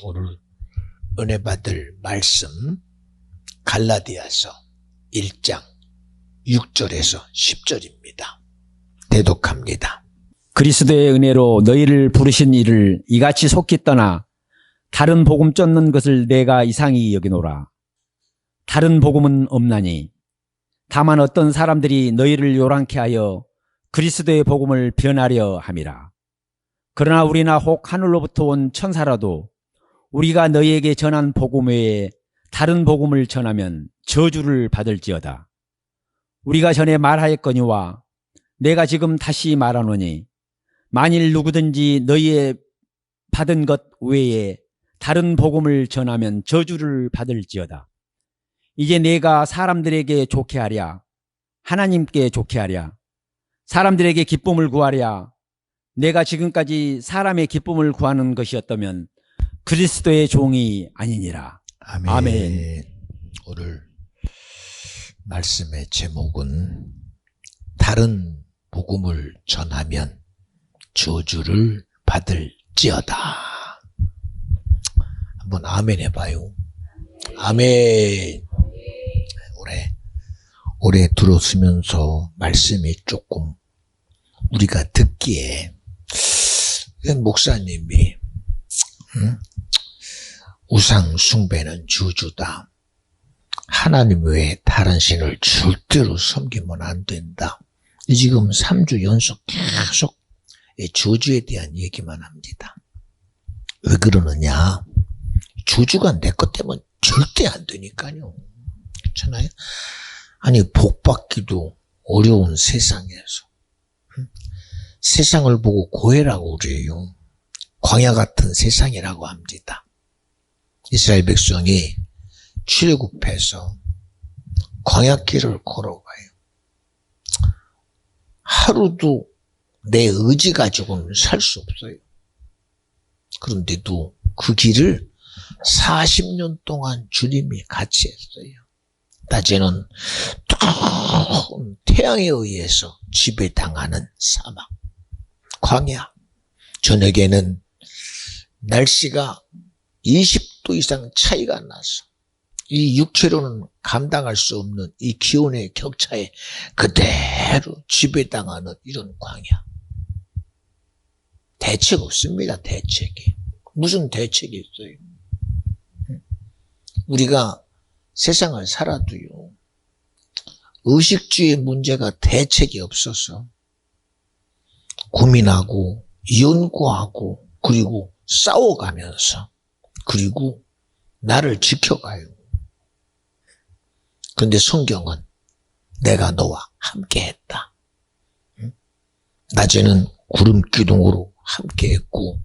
오늘 은혜 받을 말씀 갈라디아서 1장 6절에서 10절입니다. 대독합니다. 그리스도의 은혜로 너희를 부르신 이를 이같이 속히 떠나 다른 복음 쫓는 것을 내가 이상히 여기노라. 다른 복음은 없나니 다만 어떤 사람들이 너희를 요란케 하여 그리스도의 복음을 변하려 함이라. 그러나 우리나 혹 하늘로부터 온 천사라도 우리가 너희에게 전한 복음 외에 다른 복음을 전하면 저주를 받을지어다. 우리가 전에 말하였거니와 내가 지금 다시 말하노니 만일 누구든지 너희의 받은 것 외에 다른 복음을 전하면 저주를 받을지어다. 이제 내가 사람들에게 좋게 하랴, 하나님께 좋게 하랴, 사람들에게 기쁨을 구하랴. 내가 지금까지 사람의 기쁨을 구하는 것이었다면 그리스도의 종이 아니니라. 아멘. 아멘. 오늘 말씀의 제목은 다른 복음을 전하면 저주를 받을지어다. 한번 아멘 해봐요. 아멘. 오래 들었으면서 말씀이 조금 우리가 듣기에 목사님이 우상 숭배는 저주다. 하나님 외에 다른 신을 절대로 섬기면 안 된다. 지금 3주 연속 계속 저주에 대한 얘기만 합니다. 왜 그러느냐? 저주가 내 것 때문에 절대 안 되니까요. 그렇잖아요? 아니, 복 받기도 어려운 세상에서 세상을 보고 고해라고 그래요. 광야 같은 세상이라고 합니다. 이스라엘 백성이 출애굽해서 광야길을 걸어가요. 하루도 내 의지 가지고는 살 수 없어요. 그런데도 그 길을 40년 동안 주님이 같이 했어요. 낮에는 뜨거운 태양에 의해서 지배당하는 사막, 광야. 저녁에는 날씨가 20도 이상 차이가 나서 이 육체로는 감당할 수 없는 이 기온의 격차에 그대로 지배당하는 이런 광야. 대책 없습니다. 대책이. 무슨 대책이 있어요? 우리가 세상을 살아도요, 의식주의 문제가 대책이 없어서 고민하고 연구하고 그리고 싸워가면서 그리고 나를 지켜가요. 근데 성경은 내가 너와 함께했다. 낮에는 구름 기둥으로 함께했고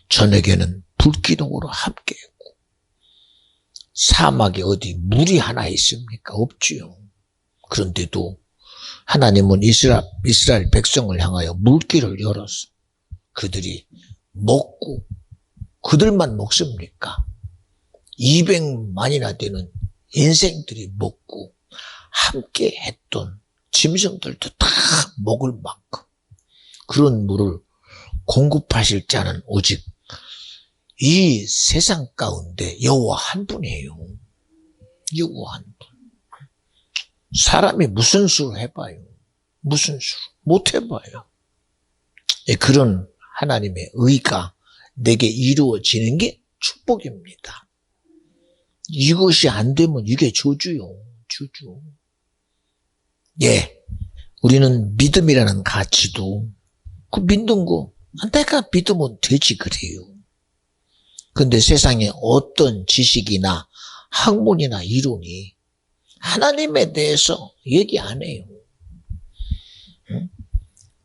저녁에는 불 기둥으로 함께했고 사막에 어디 물이 하나 있습니까? 없지요. 그런데도 하나님은 이스라엘 백성을 향하여 물길을 열어서 그들이 먹고 그들만 먹습니까? 200만이나 되는 인생들이 먹고 함께 했던 짐승들도 다 먹을 만큼 그런 물을 공급하실 자는 오직 이 세상 가운데 여호와 한 분이에요. 여호와 한 분. 사람이 무슨 수를 해봐요. 무슨 수를 못 해봐요. 그런 하나님의 의가 내게 이루어지는 게 축복입니다. 이것이 안 되면 이게 저주요. 저주. 우리는 믿음이라는 가치도 그 믿는 거 내가 믿으면 되지 그래요. 근데 세상에 어떤 지식이나 학문이나 이론이 하나님에 대해서 얘기 안 해요.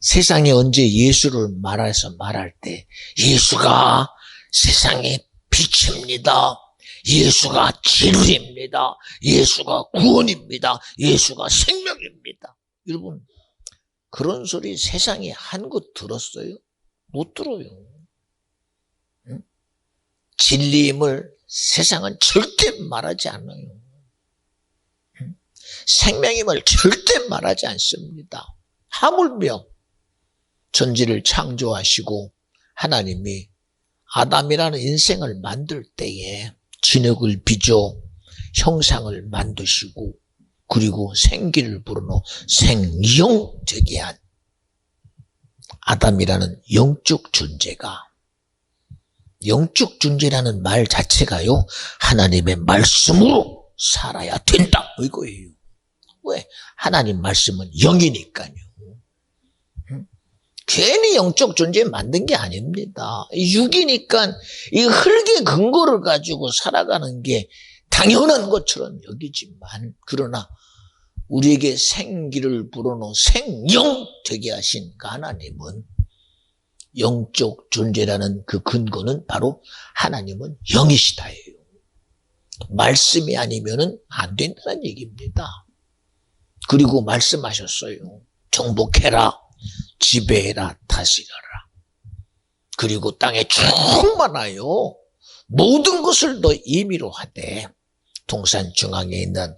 세상에 언제 예수를 말할 때 예수가 세상의 빛입니다. 예수가 진리입니다. 예수가 구원입니다. 예수가 생명입니다. 여러분, 그런 소리 세상에 한 것 들었어요? 못 들어요. 진리임을 세상은 절대 말하지 않아요. 생명임을 절대 말하지 않습니다. 하물며 전지를 창조하시고 하나님이 아담이라는 인생을 만들 때에 진흙을 빚어 형상을 만드시고 그리고 생기를 불어넣어 생영 되게 한 아담이라는 영적 존재가, 영적 존재라는 말 자체가요, 하나님의 말씀으로 살아야 된다 이거예요. 왜? 하나님 말씀은 영이니까요. 괜히 영적 존재 만든 게 아닙니다. 육이니까 이 흙의 근거를 가지고 살아가는 게 당연한 것처럼 여기지만, 그러나 우리에게 생기를 불어넣어 생영 되게 하신 그 하나님은, 영적 존재라는 그 근거는 바로 하나님은 영이시다예요. 말씀이 아니면은 안 된다는 얘기입니다. 그리고 말씀하셨어요. 정복해라, 지배해라, 다스려라. 그리고 땅에 충만하여 모든 것을 더 임의로 하되 동산 중앙에 있는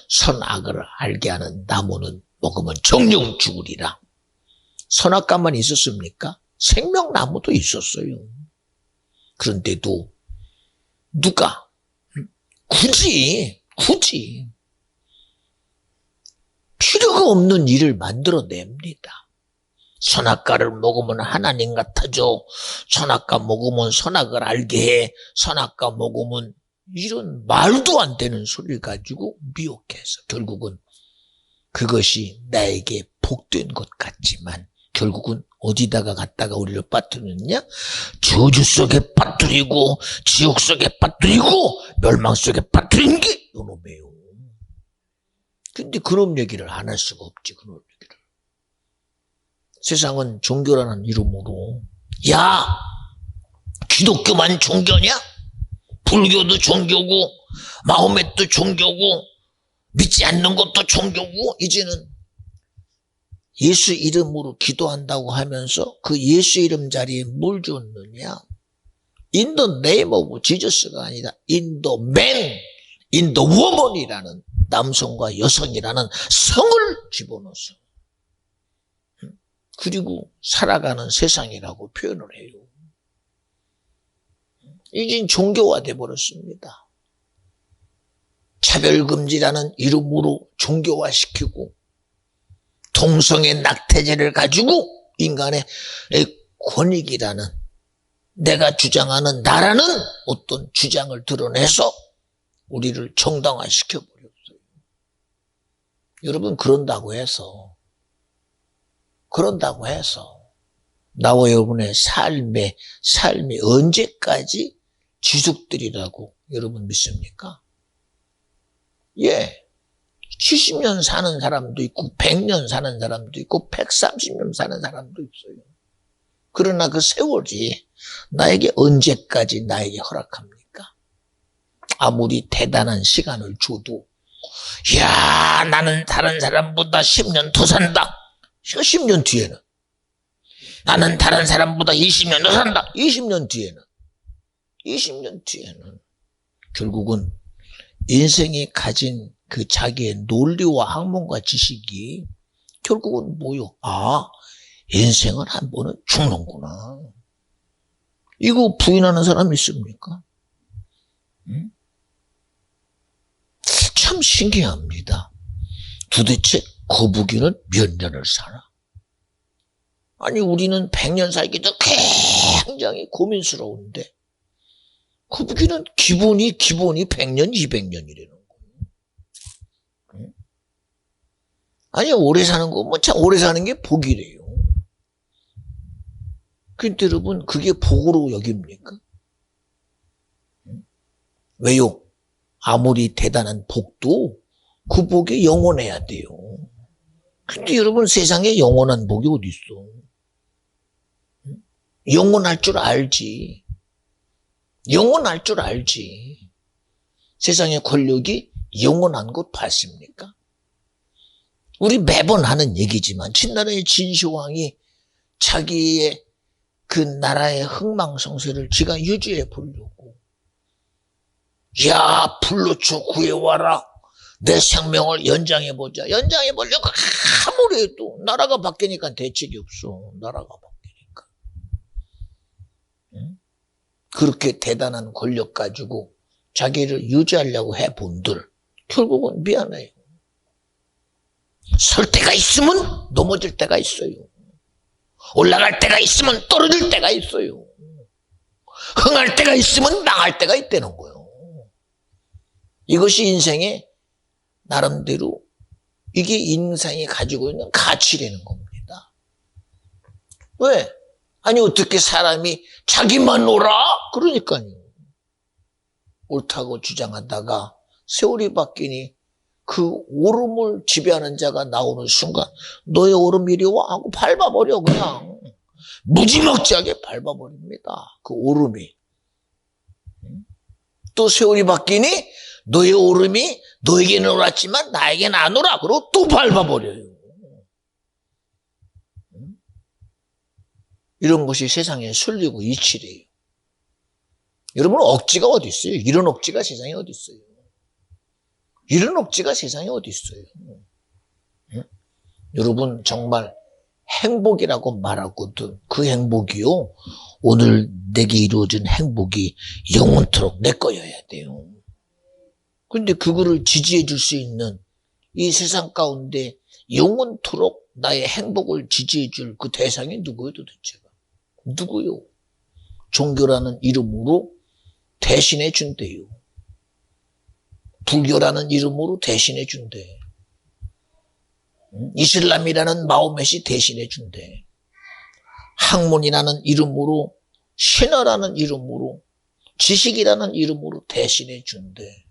선악을 알게 하는 나무는 먹으면 정령 죽으리라. 선악과만 있었습니까? 생명나무도 있었어요. 그런데도 누가 굳이 필요가 없는 일을 만들어냅니다. 선악과를 먹으면 하나님 같아져. 선악과 먹으면 선악을 알게 해. 선악과 먹으면, 이런 말도 안 되는 소리를 가지고 미혹해서 결국은 그것이 나에게 복된 것 같지만 결국은 어디다가 갖다가 우리를 빠뜨리느냐? 저주 속에 빠뜨리고 지옥 속에 빠뜨리고 멸망 속에 빠뜨리는 게 요놈이에요. 근데 그런 얘기를 안 할 수가 없지. 그런 얘기를. 세상은 종교라는 이름으로, 야, 기독교만 종교냐? 불교도 종교고 마호멧도 종교고 믿지 않는 것도 종교고, 이제는 예수 이름으로 기도한다고 하면서 그 예수 이름 자리에 뭘 줬느냐? In the name of Jesus가 아니라 in the man, in the woman이라는, 남성과 여성이라는 성을 집어넣어서, 그리고 살아가는 세상이라고 표현을 해요. 이젠 종교화돼 버렸습니다. 차별금지라는 이름으로 종교화시키고 동성애 낙태죄를 가지고 인간의 권익이라는, 내가 주장하는 나라는 어떤 주장을 드러내서 우리를 정당화시켜버렸어요. 여러분, 그런다고 해서 나와 여러분의 삶이 언제까지 지속되리라고 여러분 믿습니까? 예. 70년 사는 사람도 있고 100년 사는 사람도 있고 130년 사는 사람도 있어요. 그러나 그 세월이 나에게 언제까지 나에게 허락합니까? 아무리 대단한 시간을 줘도, 야, 나는 다른 사람보다 10년 더 산다. 10년 뒤에는. 나는 다른 사람보다 20년 더 산다. 20년 뒤에는 결국은 인생이 가진 그 자기의 논리와 학문과 지식이 결국은 뭐요? 아, 인생은 한 번은 죽는구나. 이거 부인하는 사람 있습니까? 참 신기합니다. 도대체 거북이는 몇 년을 사나? 아니, 우리는 100년 살기도 굉장히 고민스러운데 거북이는 기본이 100년, 200년이라는 거예요. 아니, 오래 사는 거, 참 오래 사는 게 복이래요. 근데 여러분, 그게 복으로 여깁니까? 왜요? 아무리 대단한 복도 그 복이 영원해야 돼요. 근데 여러분, 세상에 영원한 복이 어디 있어? 영원할 줄 알지. 세상의 권력이 영원한 것 봤습니까? 우리 매번 하는 얘기지만 진나라의 진시황이 자기의 그 나라의 흥망성쇠를 지가 유지해 보려고, 야, 불로초 구해와라, 내 생명을 연장해 보려고 아무리 해도 나라가 바뀌니까 대책이 없어. 나라가 바뀌니까. 응? 그렇게 대단한 권력 가지고 자기를 유지하려고 해본들 결국은 미안해요. 설 때가 있으면 넘어질 때가 있어요. 올라갈 때가 있으면 떨어질 때가 있어요. 흥할 때가 있으면 망할 때가 있다는 거예요. 이것이 인생의 나름대로 이게 인생이 가지고 있는 가치라는 겁니다. 왜? 아니 어떻게 사람이 자기만 놀아? 그러니까요. 옳다고 주장하다가 세월이 바뀌니 그 오름을 지배하는 자가 나오는 순간 너의 오름 이리 와 하고 밟아버려. 그냥 무지막지하게 밟아버립니다. 그 오름이. 또 세월이 바뀌니 너의 오름이 너에게는 옳았지만 나에게는 안 옳아. 그러고 또 밟아버려요. 이런 것이 세상의 순리고 이치래요. 여러분 억지가 어디 있어요? 이런 억지가 세상에 어디 있어요? 이런 억지가 세상에 어디 있어요? 응? 여러분 정말 행복이라고 말하거든. 그 행복이요. 오늘 내게 이루어진 행복이 영원토록 내 거여야 돼요. 그런데 그거를 지지해 줄 수 있는 이 세상 가운데 영원토록 나의 행복을 지지해 줄 그 대상이 누구예요 도대체가? 누구요? 종교라는 이름으로 대신해 준대요. 불교라는 이름으로 대신해 준대. 이슬람이라는 마호멧이 대신해 준대. 학문이라는 이름으로, 신화라는 이름으로, 지식이라는 이름으로 대신해 준대.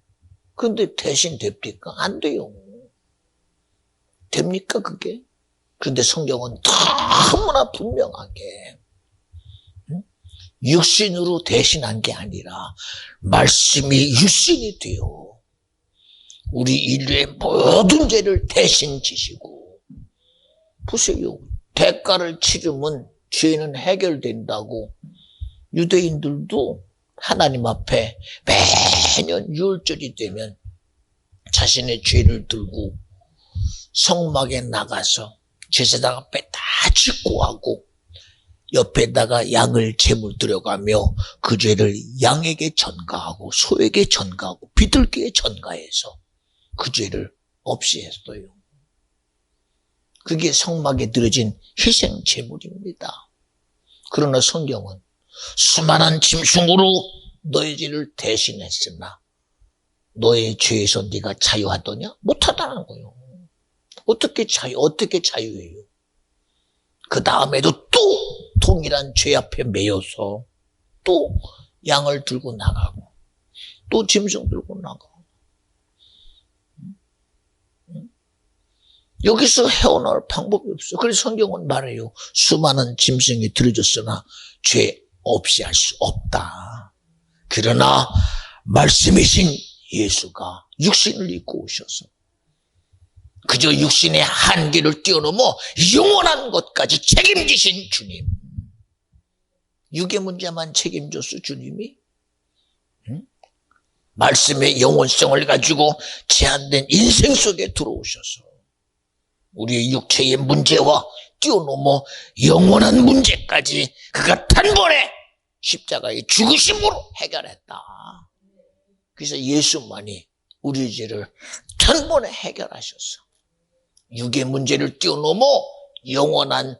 그런데 대신 됩니까? 안 돼요. 됩니까 그게? 그런데 성경은 너무나 분명하게 육신으로 대신한 게 아니라 말씀이 육신이 되어 우리 인류의 모든 죄를 대신 지시고, 보세요. 대가를 치르면 죄는 해결된다고 유대인들도 하나님 앞에 매년 유월절이 되면 자신의 죄를 들고 성막에 나가서 제사장 앞에 다 직고하고 옆에다가 양을 제물 들여가며 그 죄를 양에게 전가하고 소에게 전가하고 비둘기에 전가해서 그 죄를 없이 했어요. 그게 성막에 들어진 희생 제물입니다. 그러나 성경은 수많은 짐승으로 너의 죄를 대신했으나 너의 죄에서 네가 자유하더냐? 못하다는 거예요. 어떻게 자유해요? 그 다음에도 또 동일한 죄 앞에 매여서 또 양을 들고 나가고 또 짐승 들고 나가고 여기서 헤어나올 방법이 없어요. 그래서 성경은 말해요. 수많은 짐승이 들어졌으나 죄 없이 할 수 없다. 그러나 말씀이신 예수가 육신을 입고 오셔서 그저 육신의 한계를 뛰어넘어 영원한 것까지 책임지신 주님. 육의 문제만 책임졌어 주님이? 응? 말씀의 영원성을 가지고 제한된 인생 속에 들어오셔서 우리의 육체의 문제와 뛰어넘어 영원한 문제까지 그가 단번에 십자가의 죽으심으로 해결했다. 그래서 예수만이 우리 죄를 단번에 해결하셔서 육의 문제를 뛰어넘어 영원한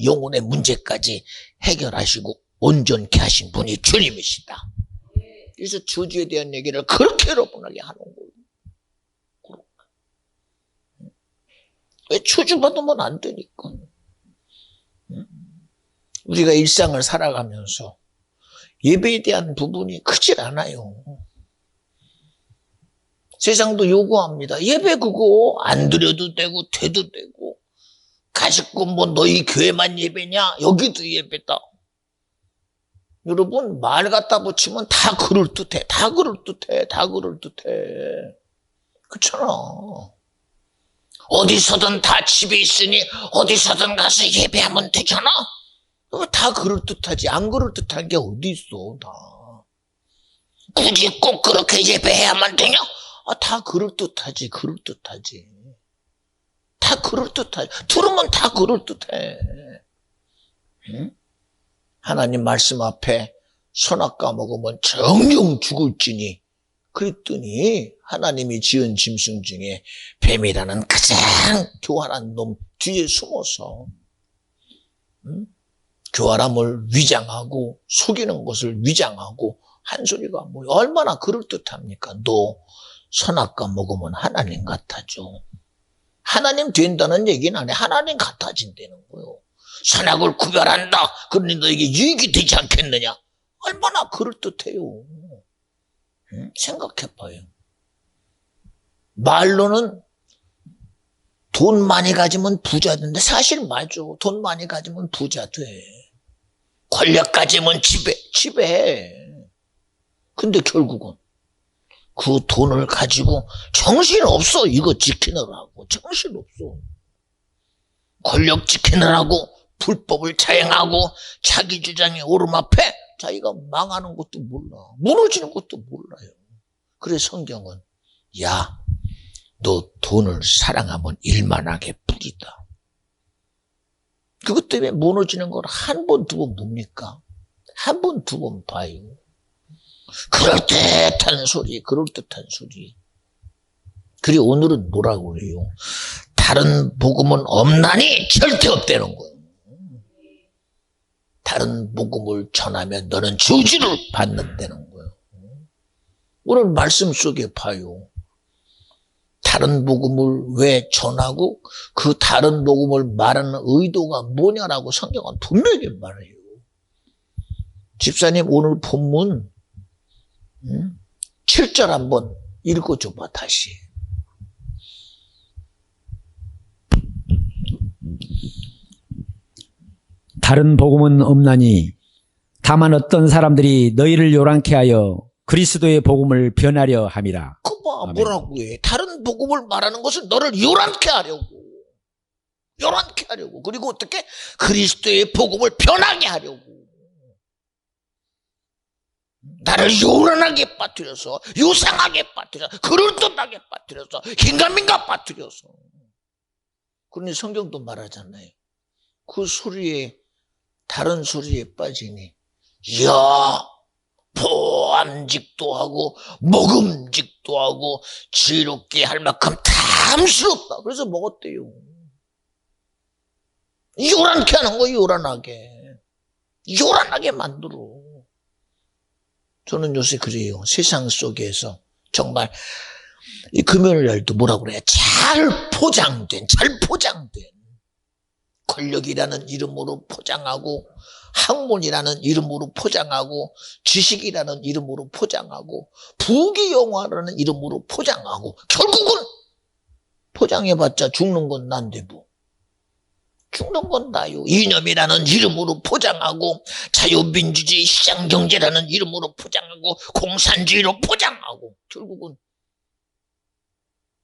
영혼의 문제까지 해결하시고 온전케 하신 분이 주님이시다. 그래서 저주에 대한 얘기를 그렇게 여러분에게 하는 거예요. 왜 저주받으면 안 되니까. 우리가 일상을 살아가면서 예배에 대한 부분이 크질 않아요. 세상도 요구합니다. 예배 그거 안 드려도 되고 돼도 되고 가지고 뭐 너희 교회만 예배냐? 여기도 예배다. 여러분 말 갖다 붙이면 다 그럴듯해. 다 그럴듯해. 그렇잖아. 어디서든 다 집에 있으니 어디서든 가서 예배하면 되잖아. 다 그럴듯하지. 안 그럴듯한 게 어디 있어. 다. 굳이 꼭 그렇게 예배해야만 되냐? 다 그럴듯하지. 다 그럴듯하지. 들으면 다 그럴듯해. 응? 하나님 말씀 앞에 선악과 먹으면 정령 죽을지니. 그랬더니 하나님이 지은 짐승 중에 뱀이라는 가장 교활한 놈 뒤에 숨어서 교활함을 위장하고 속이는 것을 위장하고 한 소리가 뭐 얼마나 그럴듯합니까? 너 선악과 먹으면 하나님 같아져. 하나님 된다는 얘기는 안 해. 하나님 같아진다는 거예요. 선악을 구별한다. 그러니 너에게 유익이 되지 않겠느냐? 얼마나 그럴듯해요. 생각해봐요. 말로는 돈 많이 가지면 부자 된다. 사실 맞아. 돈 많이 가지면 부자 돼. 권력 가지면 지배해. 근데 결국은 그 돈을 가지고 정신없어. 이거 지키느라고. 정신없어. 권력 지키느라고 불법을 자행하고 자기 주장에 오르막해 자기가 망하는 것도 몰라. 무너지는 것도 몰라요. 그래서 성경은 야, 너 돈을 사랑하면 일만하게 뿌리다. 그것 때문에 무너지는 걸 한 번, 두 번 뭡니까? 한 번, 두 번 봐요. 그럴듯한 소리. 그리고 오늘은 뭐라고 그래요? 다른 복음은 없나니 절대 없다는 거예요. 다른 복음을 전하면 너는 저주를 받는다는 거예요. 오늘 말씀 속에 봐요. 다른 복음을 왜 전하고 그 다른 복음을 말하는 의도가 뭐냐라고 성경은 분명히 말해요. 집사님 오늘 본문 7절 한번 읽어줘봐 다시. 다른 복음은 없나니 다만 어떤 사람들이 너희를 요란케 하여 그리스도의 복음을 변하려 함이라. 그봐 뭐라고 해. 다른 복음을 말하는 것은 너를 요란케 하려고. 그리고 어떻게? 그리스도의 복음을 변하게 하려고. 나를 요란하게 빠뜨려서, 요상하게 빠뜨려서, 그럴듯하게 빠뜨려서, 긴가민가 빠뜨려서. 그러니 성경도 말하잖아요. 그 소리에 다른 소리에 빠지니 야 보암직도 하고 먹음직도 하고 지롭게 할 만큼 탐스럽다. 그래서 먹었대요. 요란케 하는 거예요. 요란하게 만들어. 저는 요새 그래요. 세상 속에서 정말 이 금요일 날도 뭐라고 그래요? 잘 포장된 권력이라는 이름으로 포장하고 학문이라는 이름으로 포장하고 지식이라는 이름으로 포장하고 부귀영화라는 이름으로 포장하고 결국은 포장해봤자 죽는 건 난데 뭐. 죽는 건 나요. 이념이라는 이름으로 포장하고 자유민주주의 시장경제라는 이름으로 포장하고 공산주의로 포장하고 결국은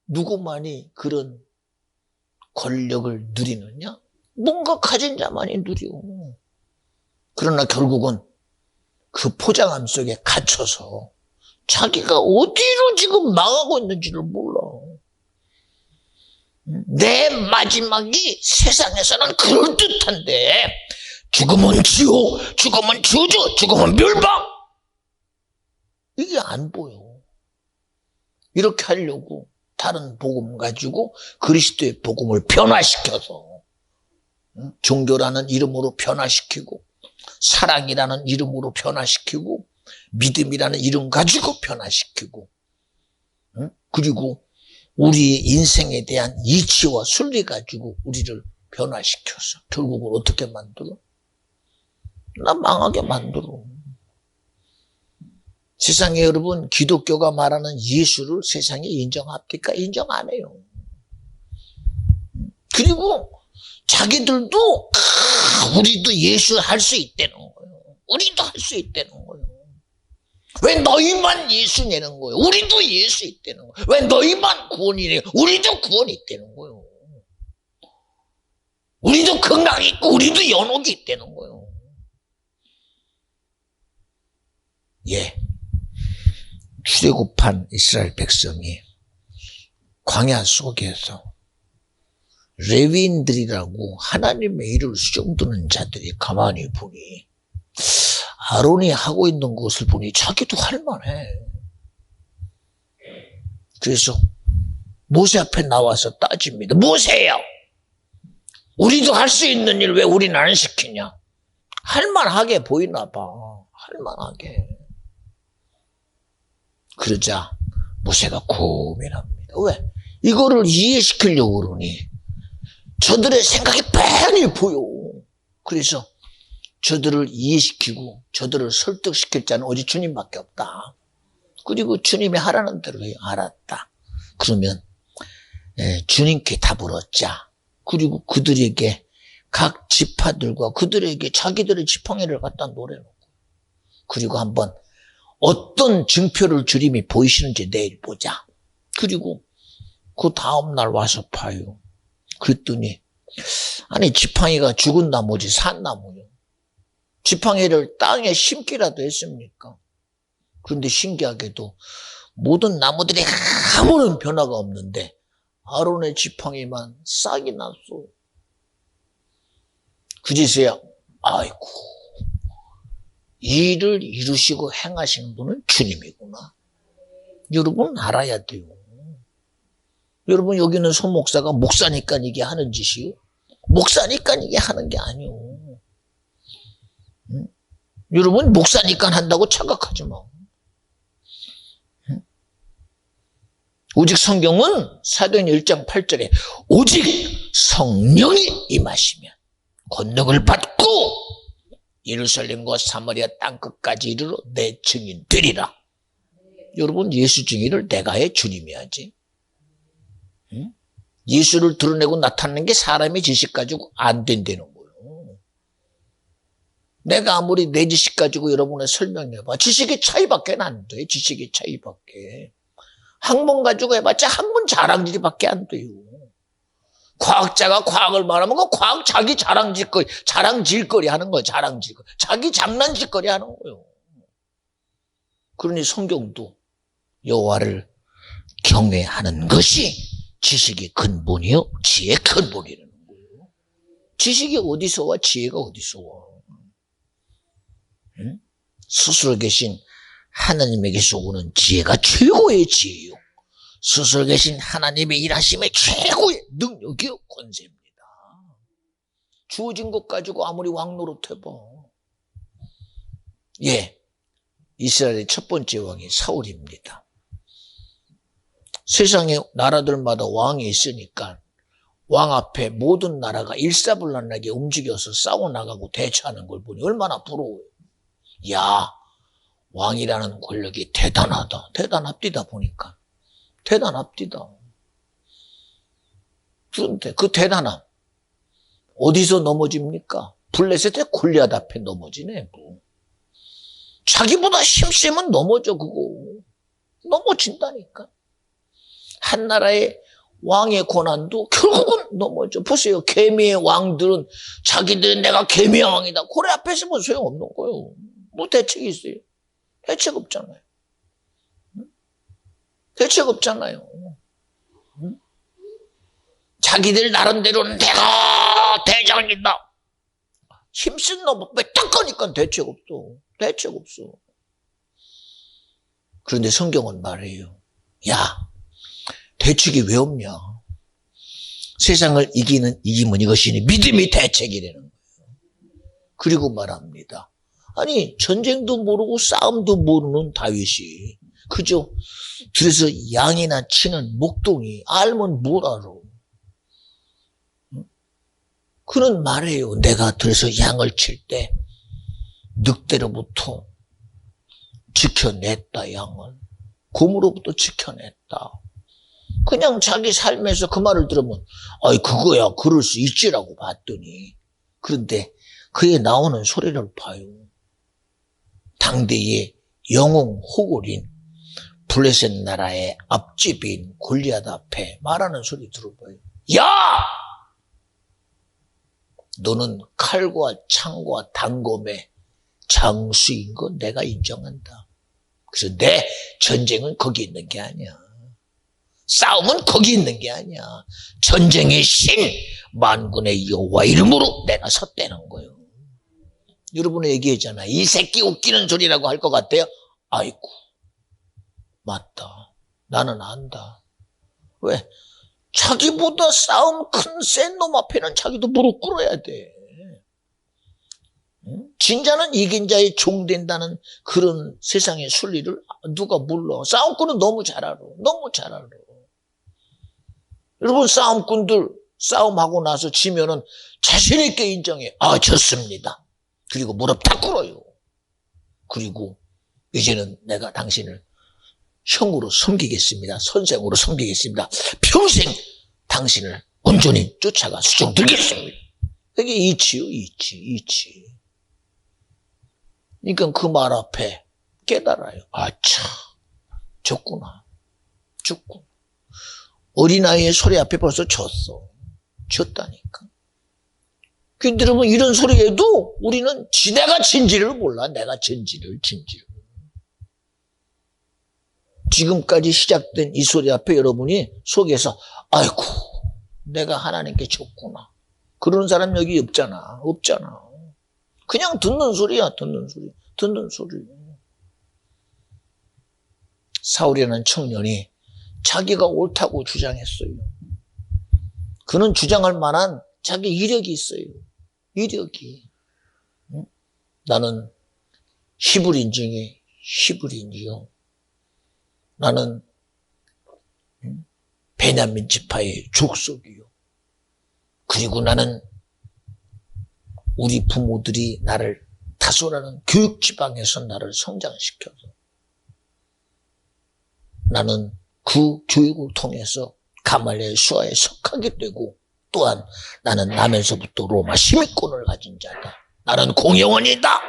누구만이 그런 권력을 누리느냐? 뭔가 가진 자만이 누려. 그러나 결국은 그 포장함 속에 갇혀서 자기가 어디로 지금 망하고 있는지를 몰라. 내 마지막이 세상에서는 그럴듯한데 죽으면 지옥, 죽으면 저주, 죽으면 멸망. 이게 안 보여. 이렇게 하려고 다른 복음 가지고 그리스도의 복음을 변화시켜서 종교라는 이름으로 변화시키고 사랑이라는 이름으로 변화시키고 믿음이라는 이름 가지고 변화시키고 그리고 우리의 인생에 대한 이치와 순리 가지고 우리를 변화시켜서 결국은 어떻게 만들어? 나 망하게 만들어. 세상에 여러분 기독교가 말하는 예수를 세상에 인정합니까? 인정 안 해요. 그리고 자기들도 우리도 예수 할 수 있다는 거예요. 우리도 할 수 있다는 거예요. 왜 너희만 예수 내는 거예요? 우리도 예수 있다는 거예요. 왜 너희만 구원이래요? 우리도 구원이 있다는 거예요. 우리도 건강이 있고 우리도 연옥이 있다는 거예요. 예, 출애굽한 이스라엘 백성이 광야 속에서 레위인들이라고 하나님의 이름을 수종드는 자들이 가만히 보니 아론이 하고 있는 것을 보니 자기도 할만해. 그래서 모세 앞에 나와서 따집니다. 모세야, 우리도 할 수 있는 일 왜 우리는 안 시키냐? 할만하게 보이나 봐. 할만하게. 그러자 모세가 고민합니다. 왜? 이거를 이해시키려고 그러니 저들의 생각이 뻔히 보여. 그래서 저들을 이해시키고 저들을 설득시킬 자는 오직 주님밖에 없다. 그리고 주님이 하라는 대로 해요. 알았다. 그러면 주님께 답을 얻자. 그리고 그들에게 각 지파들과 그들에게 자기들의 지팡이를 갖다 놓으려놓고, 그리고 한번 어떤 증표를 주님이 보이시는지 내일 보자. 그리고 그 다음날 와서 봐요. 그랬더니 아니 지팡이가 죽은 나무지 산 나무요. 지팡이를 땅에 심기라도 했습니까? 그런데 신기하게도 모든 나무들이 아무런 변화가 없는데 아론의 지팡이만 싹이 났어. 그제서야 아이고, 일을 이루시고 행하시는 분은 주님이구나. 여러분 알아야 돼요. 여러분 여기는 손 목사가 목사니까 이게 하는 짓이요? 목사니까 이게 하는 게 아니요. 응? 여러분 목사니까 한다고 착각하지 마. 응? 오직 성경은 사도행 1장 8절에 오직 성령이 임하시면 권능을 받고 예루살렘과 사마리아 땅끝까지 이르러 내 증인 되리라. 여러분 예수 증인을 내가 해? 주님이 하지. 응? 예수를 드러내고 나타내는 게 사람의 지식 가지고 안 된다는 거예요. 내가 아무리 내 지식 가지고 여러분의 설명해봐. 지식의 차이밖에 안 돼. 지식의 차이밖에. 학문 가지고 해봤자 학문 자랑질밖에 안 돼요. 과학자가 과학을 말하면 그 과학 자기 자랑질거리 하는 거예요. 자랑질거리. 자기 장난질거리 하는 거예요. 그러니 성경도 여호와를 경외하는 것이 지식의 근본이요 지혜의 근본이라는 거예요. 지식이 어디서 와? 지혜가 어디서 와? 응? 스스로 계신 하나님에게서 오는 지혜가 최고의 지혜요. 스스로 계신 하나님의 일하심의 최고의 능력이요 권세입니다. 주어진 것 가지고 아무리 왕노릇 해봐. 예, 이스라엘의 첫 번째 왕이 사울입니다. 세상에 나라들마다 왕이 있으니까 왕 앞에 모든 나라가 일사불란하게 움직여서 싸워나가고 대처하는 걸 보니 얼마나 부러워요. 야, 왕이라는 권력이 대단하다. 대단합디다 보니까. 대단합디다. 그런데 그 대단함 어디서 넘어집니까? 블레셋의 골리앗 앞에 넘어지네. 뭐. 자기보다 힘세면 넘어져. 그거 넘어진다니까. 한 나라의 왕의 권한도 결국은 넘어져. 보세요. 개미의 왕들은 자기들은 내가 개미의 왕이다. 고래 앞에 서면 소용없는 거예요. 뭐 대책이 있어요? 대책 없잖아요. 대책 없잖아요. 자기들 나름대로는 내가 대장이다. 힘쓴 놈 딱 거니까 대책 없어. 대책 없어. 그런데 성경은 말해요. 야, 대책이 왜 없냐? 세상을 이기면 이것이니 믿음이 대책이라는 거예요. 그리고 말합니다. 아니 전쟁도 모르고 싸움도 모르는 다윗이 그저 그래서 양이나 치는 목동이 알면 뭘 알아? 그는 말해요. 내가 들어서 양을 칠 때 늑대로부터 지켜냈다. 양을 곰으로부터 지켜냈다. 그냥 자기 삶에서 그 말을 들으면 아이 그거야 그럴 수 있지라고 봤더니, 그런데 그에 나오는 소리를 봐요. 당대의 영웅 호골인 블레셋 나라의 앞집인 골리앗 앞에 말하는 소리 들어봐요. 야! 너는 칼과 창과 단검의 장수인 거 내가 인정한다. 그래서 내 전쟁은 거기 있는 게 아니야. 싸움은 거기 있는 게 아니야. 전쟁의 신 만군의 여호와 이름으로 내가 섰다는 거예요. 여러분이 얘기했잖아. 이 새끼 웃기는 소리라고 할 것 같아요. 아이고, 맞다. 나는 안다. 왜? 자기보다 싸움 큰 센 놈 앞에는 자기도 무릎 꿇어야 돼. 진자는 이긴 자의 종 된다는 그런 세상의 순리를 누가 몰라. 싸움꾼은 너무 잘 알아. 너무 잘 알아. 여러분, 싸움꾼들 싸움하고 나서 지면은 자신있게 인정해. 아, 졌습니다. 그리고 무릎 다 꿇어요. 그리고 이제는 내가 당신을 형으로 섬기겠습니다. 선생으로 섬기겠습니다. 평생 당신을 온전히 쫓아가 수종 들겠습니다. 그게 이치요, 이치. 그러니까 그 말 앞에 깨달아요. 아, 참, 졌구나. 어린아이의 소리 앞에 벌써 졌어. 졌다니까. 근데 여러분, 이런 소리에도 우리는 내가 진지를 몰라. 내가 진지를. 지금까지 시작된 이 소리 앞에 여러분이 속에서 아이고, 내가 하나님께 졌구나. 그런 사람 여기 없잖아. 그냥 듣는 소리야, 듣는 소리. 사울이라는 청년이 자기가 옳다고 주장했어요. 그는 주장할 만한 자기 이력이 있어요. 이력이. 나는 히브리인 중에 히브리인이요. 나는 베냐민 지파의 족속이요. 그리고 나는 우리 부모들이 나를 다소라는 교육지방에서 나를 성장시켜서 나는 그 교육을 통해서 가말리엘 수하에 속하게 되고 또한 나는 남에서부터 로마 시민권을 가진 자다. 나는 공영원이다.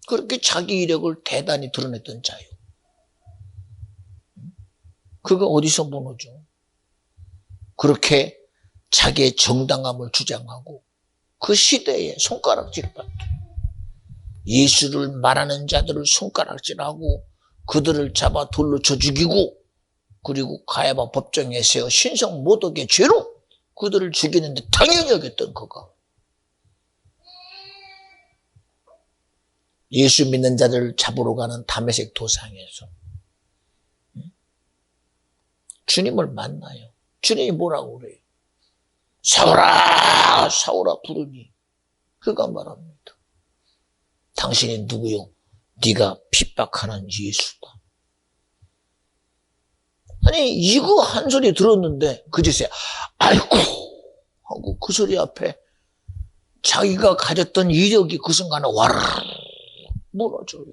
그렇게 자기 이력을 대단히 드러냈던 자요. 그가 어디서 무너져? 그렇게 자기의 정당함을 주장하고 그 시대에 손가락질받고 예수를 말하는 자들을 손가락질하고 그들을 잡아 돌로 쳐 죽이고 그리고 가야바 법정에 세워 신성 모독의 죄로 그들을 죽이는데 당연히 여겼던 그가 예수 믿는 자들을 잡으러 가는 다메섹 도상에서 주님을 만나요. 주님이 뭐라고 그래요? 사울아, 사울아 부르니 그가 말합니다. 당신이 누구요? 네가 핍박하는 예수다. 아니 이거 한 소리 들었는데 그제서야 아이고 하고 그 소리 앞에 자기가 가졌던 이력이 그 순간에 와르르 무너져요.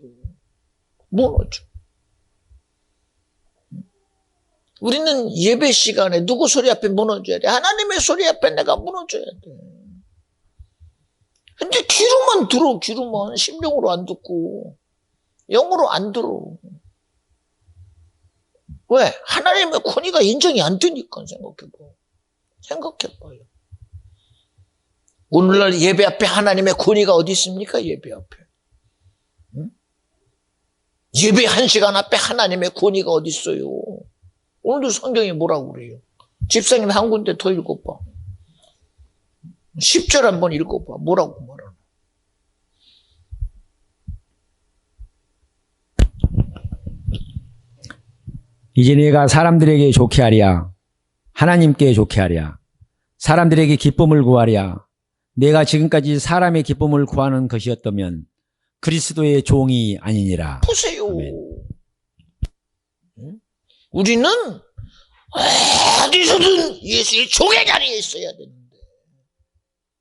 무너져. 우리는 예배 시간에 누구 소리 앞에 무너져야 돼? 하나님의 소리 앞에 내가 무너져야 돼. 근데 귀로만 들어, 귀로만. 심령으로 안 듣고 영으로 안 들어. 왜? 하나님의 권위가 인정이 안 되니까. 생각해봐요. 오늘날 예배 앞에 하나님의 권위가 어디 있습니까? 예배 앞에. 응? 예배 1시간 앞에 하나님의 권위가 어디 있어요? 오늘도 성경이 뭐라고 그래요? 집사님 한 군데 더 읽어봐. 10절 한번 읽어봐. 뭐라고 말하나? 이제 내가 사람들에게 좋게 하랴. 하나님께 좋게 하랴. 사람들에게 기쁨을 구하랴. 내가 지금까지 사람의 기쁨을 구하는 것이었다면 그리스도의 종이 아니니라. 보세요. 아멘. 우리는 어디서든 예수의 종의 자리에 있어야 되는데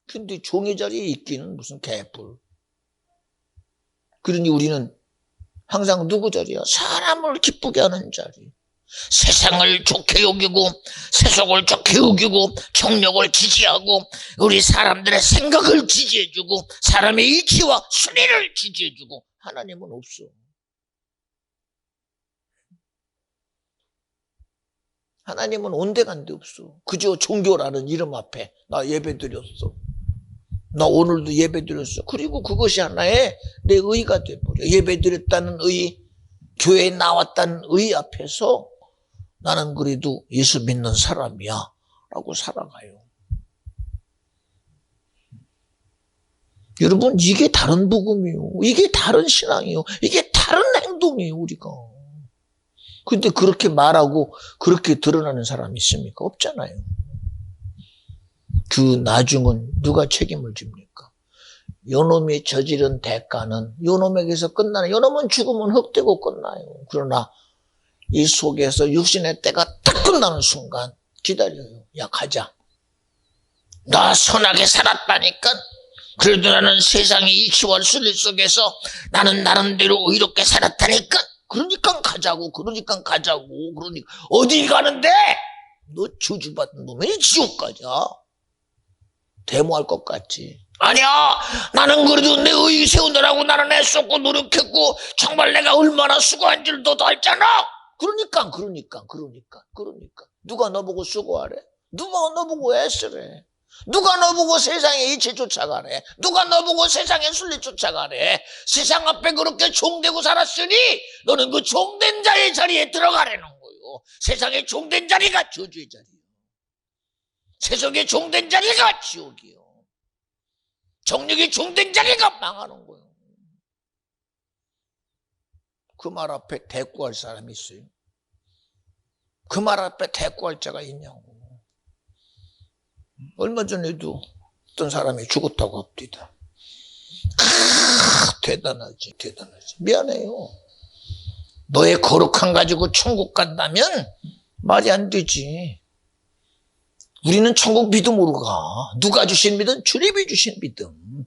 근데 종의 자리에 있기는 무슨 개뿔. 그러니 우리는 항상 누구 자리야? 사람을 기쁘게 하는 자리. 세상을 좋게 여기고 세속을 좋게 여기고 정력을 지지하고 우리 사람들의 생각을 지지해주고 사람의 이치와 순위를 지지해주고 하나님은 없어. 하나님은 온데간데 없어. 그저 종교라는 이름 앞에 나 예배 드렸어. 나 오늘도 예배 드렸어. 그리고 그것이 하나의 내 의가 돼버려. 예배 드렸다는 의, 교회에 나왔다는 의 앞에서 나는 그래도 예수 믿는 사람이야 라고 살아가요. 여러분, 이게 다른 복음이요. 이게 다른 신앙이요. 이게 다른 행동이에요, 우리가. 근데 그렇게 말하고 그렇게 드러나는 사람이 있습니까? 없잖아요. 그 나중은 누가 책임을 집니까? 요놈이 저지른 대가는 요놈에게서 끝나는, 요놈은 죽으면 흑되고 끝나요. 그러나 이 속에서 육신의 때가 딱 끝나는 순간 기다려요. 야, 가자. 나 선하게 살았다니까. 그래도 나는 세상의 이치와 순리 속에서 나는 나름대로 의롭게 살았다니까. 그러니까 가자고. 그러니까 어디 가는데? 너 저주받은 놈이 지옥 가자. 데모할 것 같지. 아니야, 나는 그래도 내 의의 세우느라고 나는 애썼고 노력했고 정말 내가 얼마나 수고한 줄 너도 알잖아. 그러니까 누가 너보고 수고하래? 누가 너보고 애쓰래? 누가 너보고 세상의 이치 쫓아가래? 누가 너보고 세상의 순리 쫓아가래? 세상 앞에 그렇게 종되고 살았으니 너는 그 종된 자의 자리에 들어가라는 거요. 세상의 종된 자리가 저주의 자리요. 세상의 종된 자리가 지옥이요. 정력이 종된 자리가 망하는 거예요. 그 말 앞에 대꾸할 사람이 있어요? 그 말 앞에 대꾸할 자가 있냐고. 얼마 전에도 어떤 사람이 죽었다고 합니다. 대단하지. 미안해요. 너의 거룩함 가지고 천국 간다면 말이 안 되지. 우리는 천국 믿음으로 가. 누가 주신 믿음? 주님이 주신 믿음.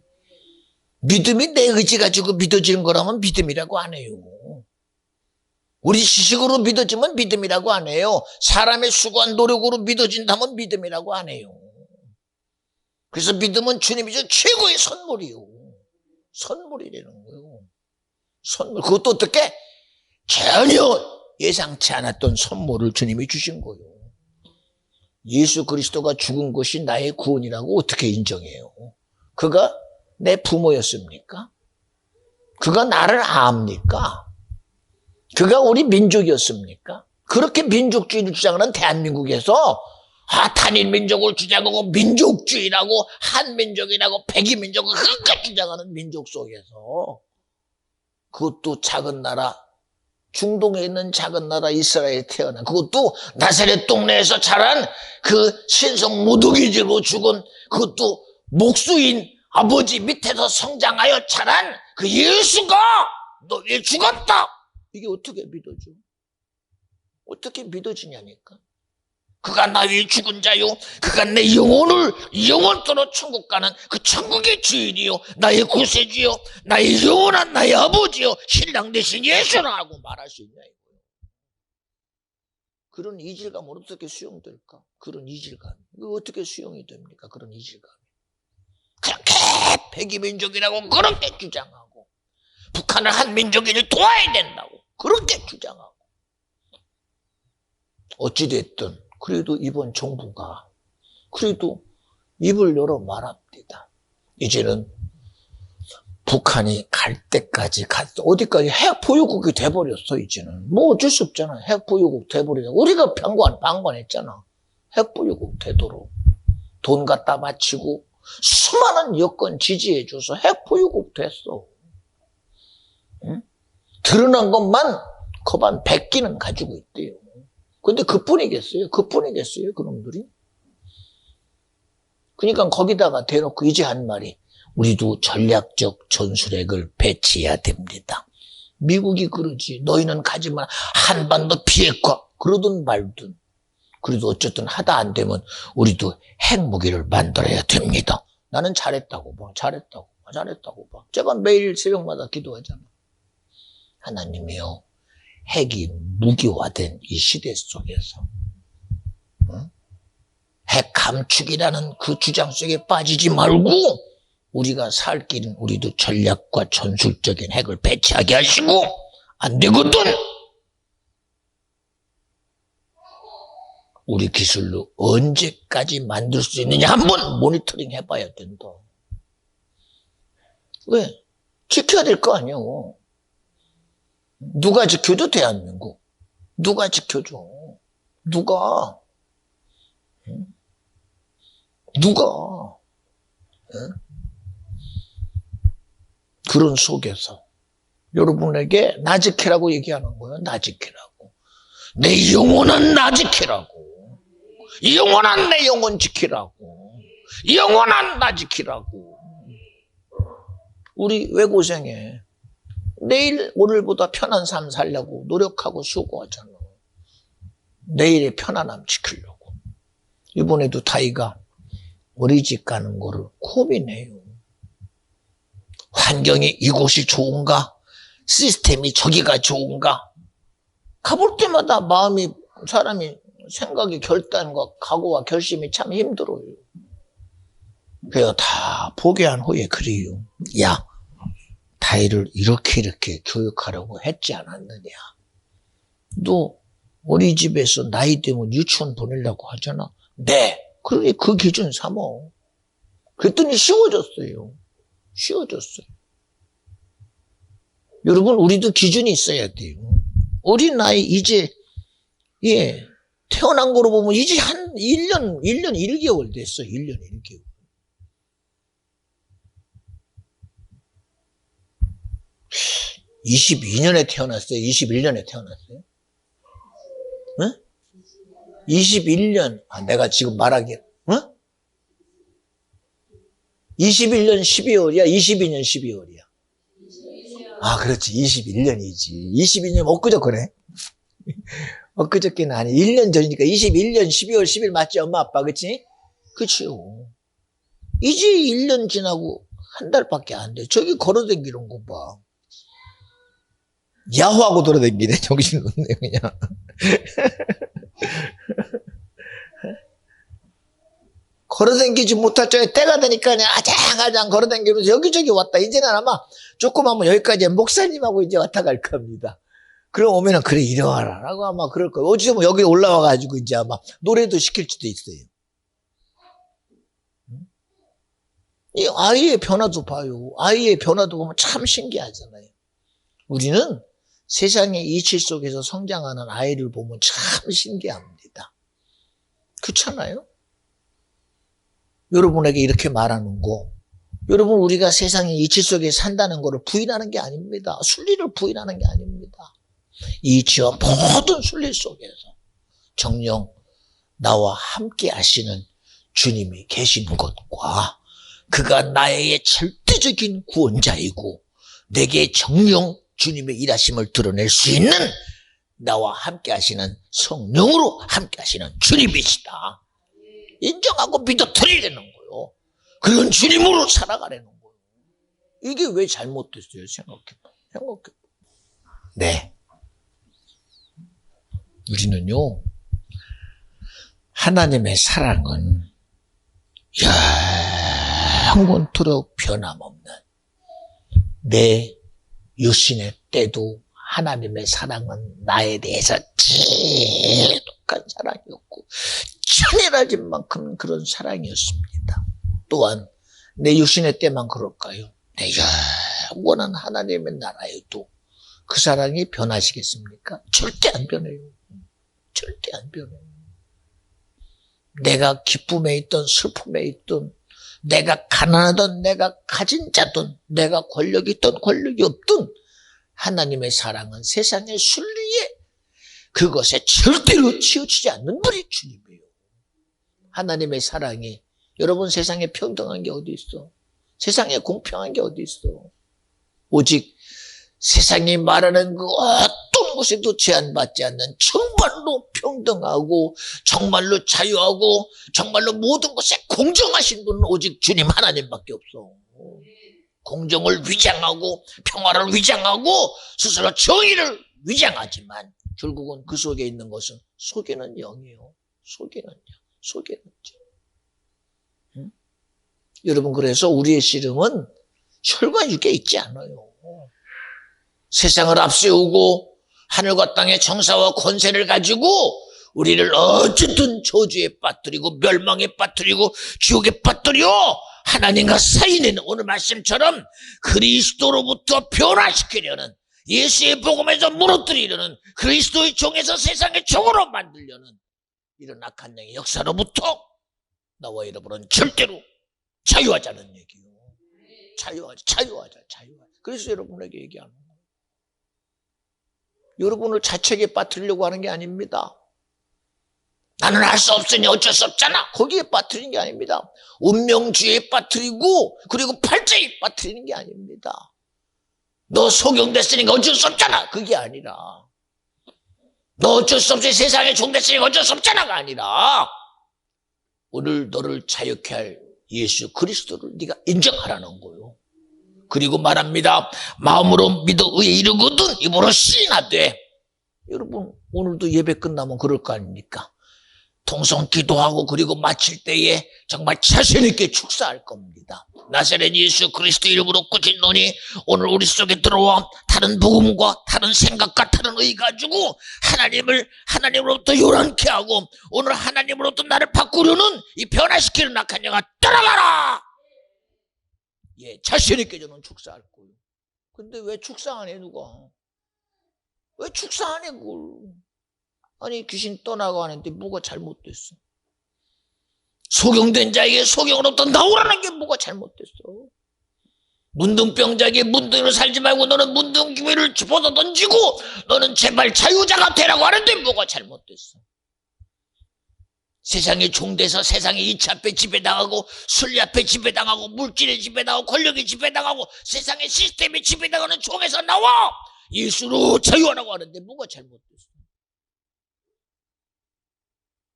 믿음이 내 의지 가지고 믿어지는 거라면 믿음이라고 안 해요. 우리 지식으로 믿어지면 믿음이라고 안 해요. 사람의 수고한 노력으로 믿어진다면 믿음이라고 안 해요. 그래서 믿음은 주님이 준 최고의 선물이요. 선물이라는 거예요. 선물. 그것도 어떻게? 전혀 예상치 않았던 선물을 주님이 주신 거예요. 예수 그리스도가 죽은 것이 나의 구원이라고 어떻게 인정해요? 그가 내 부모였습니까? 그가 나를 압니까? 그가 우리 민족이었습니까? 그렇게 민족주의를 주장하는 대한민국에서 단일 민족을 주장하고 민족주의라고 한민족이라고 백이민족을 그렇게 주장하는 민족 속에서 그것도 작은 나라, 중동에 있는 작은 나라 이스라엘에 태어난, 그것도 나사렛 동네에서 자란 그 신성 무더기지로 죽은, 그것도 목수인 아버지 밑에서 성장하여 자란 그 예수가 너 왜 죽었다? 이게 어떻게 믿어져? 어떻게 믿어지냐니까. 그가 나의 죽은 자요, 그가 내 영혼을 영원토록 천국 가는 그 천국의 주인이요, 나의 구세주요, 나의 영원한 나의 아버지요, 신랑 대신 예수라고 말할 수 있냐 이거예요. 그런 이질감은 어떻게 수용될까? 그런 이질감, 이거 어떻게 수용이 됩니까? 그런 이질감. 그렇게 백이민족이라고 그렇게 주장하고, 북한을 한민족인을 도와야 된다고 그렇게 주장하고, 어찌됐든 그래도 이번 정부가 그래도 입을 열어 말합니다. 이제는 북한이 갈 때까지 어디까지 핵보유국이 돼버렸어. 이제는 뭐 어쩔 수 없잖아. 핵보유국 돼버리자. 우리가 방관했잖아. 핵보유국 되도록 돈 갖다 바치고 수많은 여건 지지해줘서 핵보유국 됐어. 응? 드러난 것만 거반 100기는 가지고 있대요. 근데 그뿐이겠어요? 그놈들이? 그러니까 거기다가 대놓고 이제 한 말이, 우리도 전략적 전술핵을 배치해야 됩니다. 미국이 그러지. 너희는 가지마. 한반도 비핵화. 그러든 말든. 그래도 어쨌든 하다 안 되면 우리도 핵무기를 만들어야 됩니다. 나는 잘했다고 봐. 제가 매일 새벽마다 기도하잖아. 하나님이요, 핵이 무기화된 이 시대 속에서 핵 감축이라는 그 주장 속에 빠지지 말고 우리가 살 길은 우리도 전략과 전술적인 핵을 배치하게 하시고, 안 되거든 우리 기술로 언제까지 만들 수 있느냐 한번 모니터링 해봐야 된다. 왜? 지켜야 될 거 아니에요. 누가 지켜줘? 대한민국. 누가 지켜줘? 누가? 그런 속에서 여러분에게 나 지키라고 얘기하는 거예요. 나 지키라고. 내 영혼은 나 지키라고. 영원한 내 영혼 지키라고. 영원한 나 지키라고. 우리 왜 고생해? 내일 오늘보다 편한 삶 살려고 노력하고 수고하잖아. 내일의 편안함 지키려고. 이번에도 다이가 어린이집 가는 거를 고민해요. 환경이 이곳이 좋은가? 시스템이 저기가 좋은가? 가볼 때마다 마음이, 사람이 생각이 결단과 각오와 결심이 참 힘들어요. 그래서 다 포기한 후에 그래요. 야, 다이를 이렇게 교육하려고 했지 않았느냐. 너 어린이집에서 나이 되면 유치원 보내려고 하잖아. 네. 그러니 그 기준 삼어. 그랬더니 쉬워졌어요. 쉬워졌어요. 여러분, 우리도 기준이 있어야 돼요. 어린아이 이제, 태어난 거로 보면 이제 한 1년 1개월 됐어. 1년 1개월. (22년에) 태어났어요? 21년에 태어났어요? 응? 21년. 내가 지금 말하기, 응? 21년 12월이야? 22년 12월이야? 그렇지. 21년이지. 22년 엊그저께네. 엊그저께는 아니, 1년 전이니까 21년 12월 10일 맞지, 엄마, 아빠, 그치? 그치요. 이제 1년 지나고 한 달밖에 안 돼. 저기 걸어다니는 거 봐. 야호하고 돌아다니네. 정신없네, 그냥. 걸어다니지 못할 적에 때가 되니까 그냥 아장아장 걸어다니면서 여기저기 왔다. 이제는 아마 조금 하면 여기까지 목사님하고 이제 왔다 갈 겁니다. 그럼 오면은 그래, 이리 와라 라고 아마 그럴 거예요. 어찌 보면 여기 올라와가지고 이제 아마 노래도 시킬 수도 있어요. 이 아이의 변화도 봐요. 아이의 변화도 보면 참 신기하잖아요. 우리는 세상의 이치 속에서 성장하는 아이를 보면 참 신기합니다. 그렇잖아요? 여러분에게 이렇게 말하는 거, 여러분, 우리가 세상의 이치 속에 산다는 것을 부인하는 게 아닙니다. 순리를 부인하는 게 아닙니다. 이치와 모든 순리 속에서 정녕 나와 함께 하시는 주님이 계신 것과 그가 나의 절대적인 구원자이고 내게 정녕 주님의 일하심을 드러낼 수 있는 나와 함께 하시는 성령으로 함께 하시는 주님이시다. 인정하고 믿어드리려는 거예요. 그런 주님으로 살아가려는 거예요. 이게 왜 잘못됐어요? 생각해봐. 네. 우리는요, 하나님의 사랑은 영원토록 변함없는 내 육신의 때도 하나님의 사랑은 나에 대해서 지독한 사랑이었고 천일하진 만큼 그런 사랑이었습니다. 또한 내 육신의 때만 그럴까요? 내 영원한 하나님의 나라에도 그 사랑이 변하시겠습니까? 절대 안 변해요. 절대 안 변해요. 내가 기쁨에 있든 슬픔에 있든, 내가 가난하든 내가 가진 자든, 내가 권력이 있든 권력이 없든 하나님의 사랑은 세상의 순리에 그것에 절대로 치우치지 않는 분이 주님이에요. 하나님의 사랑이, 여러분, 세상에 평등한 게 어디 있어? 세상에 공평한 게 어디 있어? 오직 세상이 말하는 그 어떤 곳에도 제한받지 않는 정말로 평등하고 정말로 자유하고 정말로 모든 것에 공정하신 분은 오직 주님 하나님밖에 없어. 공정을 위장하고 평화를 위장하고 스스로 정의를 위장하지만 결국은 그 속에 있는 것은 속에는 영이에요. 속에는 영, 속에는 영. 응? 여러분, 그래서 우리의 씨름은 혈과 육에 있지 않아요. 세상을 앞세우고 하늘과 땅의 정사와 권세를 가지고 우리를 어쨌든 저주에 빠뜨리고 멸망에 빠뜨리고 지옥에 빠뜨려 하나님과 사이는 오늘 말씀처럼 그리스도로부터 변화시키려는, 예수의 복음에서 무너뜨리려는, 그리스도의 종에서 세상의 종으로 만들려는 이런 악한 영의 역사로부터 나와 여러분은 절대로 자유하자는 얘기예요. 자유하자. 그래서 여러분에게 얘기하는 거예요. 여러분을 자책에 빠뜨리려고 하는 게 아닙니다. 나는 할 수 없으니 어쩔 수 없잖아. 거기에 빠뜨리는 게 아닙니다. 운명주의에 빠뜨리고 그리고 팔자에 빠뜨리는 게 아닙니다. 너 소경됐으니까 어쩔 수 없잖아. 그게 아니라 너 어쩔 수 없이 세상에 종됐으니까 어쩔 수 없잖아가 아니라 오늘 너를 자유케 할 예수 그리스도를 네가 인정하라는 거예요. 그리고 말합니다. 마음으로 믿어 의에 이르거든 입으로 시인하되. 여러분 오늘도 예배 끝나면 그럴 거 아닙니까? 통성 기도하고 그리고 마칠 때에 정말 자신 있게 축사할 겁니다. 나사렛 예수 그리스도 이름으로 꾸짖노니 오늘 우리 속에 들어와 다른 복음과 다른 생각과 다른 의 가지고 하나님으로부터 요란케 하고 오늘 하나님으로부터 나를 바꾸려는 이 변화시키는 악한 영아 떠나가라. 예, 자신 있게 저는 축사할 거예요. 근데 왜 축사 안 해 누가? 왜 축사 안 해 그걸? 아니 귀신 떠나고 하는데 뭐가 잘못됐어? 소경된 자에게 소경으로부터 나오라는 게 뭐가 잘못됐어? 문둥병자에게 문둥이로 살지 말고 너는 문둥기회를 집어서 던지고 너는 제발 자유자가 되라고 하는데 뭐가 잘못됐어? 세상에 종돼서 세상에 이치 앞에 지배당하고 순리 앞에 지배당하고 물질에 지배당하고 권력에 지배당하고 세상의 시스템에 지배당하는 종에서 나와 예수로 자유하라고 하는데 뭐가 잘못됐어?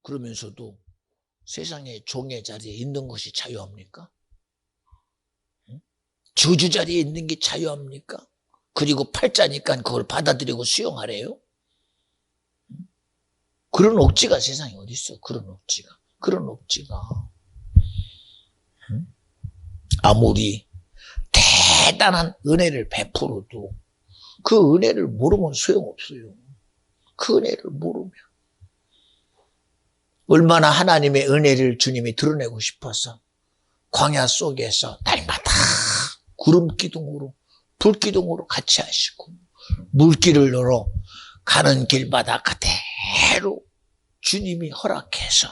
그러면서도 세상의 종의 자리에 있는 것이 자유합니까? 주주 자리에 있는 게 자유합니까? 그리고 팔자니까 그걸 받아들이고 수용하래요? 그런 억지가 세상에 어디 있어? 그런 억지가. 아무리 대단한 은혜를 베풀어도 그 은혜를 모르면 소용없어요. 그 은혜를 모르면. 얼마나 하나님의 은혜를 주님이 드러내고 싶어서 광야 속에서 날마다 구름 기둥으로 불 기둥으로 같이 하시고 물길을 열어 가는 길마다 그대로 주님이 허락해서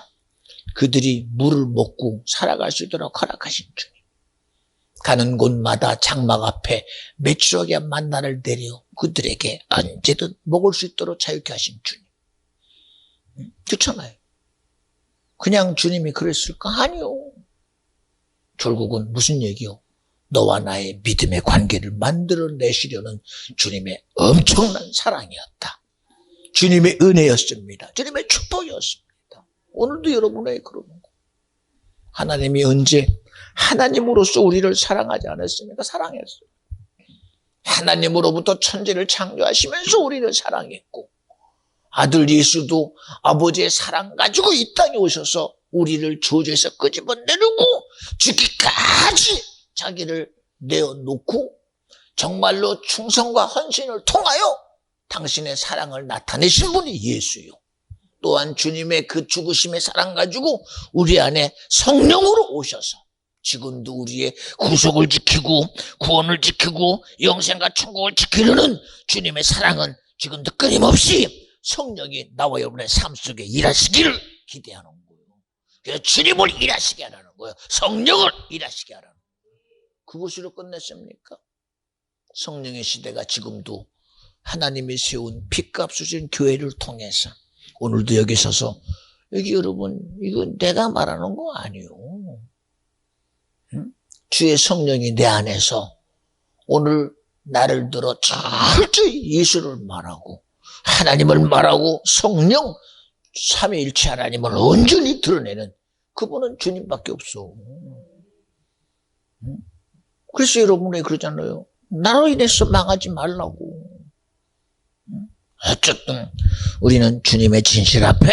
그들이 물을 먹고 살아갈 수 있도록 허락하신 주님. 가는 곳마다 장막 앞에 메추라기 만나를 내려 그들에게 언제든 먹을 수 있도록 자유케 하신 주님. 그렇잖아요. 그냥 주님이 그랬을까? 아니요. 결국은 무슨 얘기요? 너와 나의 믿음의 관계를 만들어내시려는 주님의 엄청난 사랑이었다. 주님의 은혜였습니다. 주님의 축복이었습니다. 오늘도 여러분에게 그러는 거. 하나님이 언제 하나님으로서 우리를 사랑하지 않았습니까? 사랑했어요. 하나님으로부터 천지를 창조하시면서 우리를 사랑했고 아들 예수도 아버지의 사랑 가지고 이 땅에 오셔서 우리를 저주에서 끄집어내려고 죽기까지 자기를 내어놓고 정말로 충성과 헌신을 통하여 당신의 사랑을 나타내신 분이 예수요. 또한 주님의 그 죽으심의 사랑 가지고 우리 안에 성령으로 오셔서 지금도 우리의 구속을 지키고 구원을 지키고 영생과 천국을 지키려는 주님의 사랑은 지금도 끊임없이 성령이 나와 여러분의 삶 속에 일하시기를 기대하는 거예요. 그래서 주님을 일하시게 하라는 거예요. 성령을 일하시게 하라는 거예요. 그것으로 끝냈습니까? 성령의 시대가 지금도 하나님이 세운 피값 주신 교회를 통해서 오늘도 여기 서서 여기 여러분 이건 내가 말하는 거 아니에요. 주의 성령이 내 안에서 오늘 나를 들어 철저히 예수를 말하고 하나님을 말하고 성령 삼위일체 하나님을 온전히 드러내는 그분은 주님밖에 없어. 그래서 여러분이 그러잖아요. 나로 인해서 망하지 말라고. 어쨌든 우리는 주님의 진실 앞에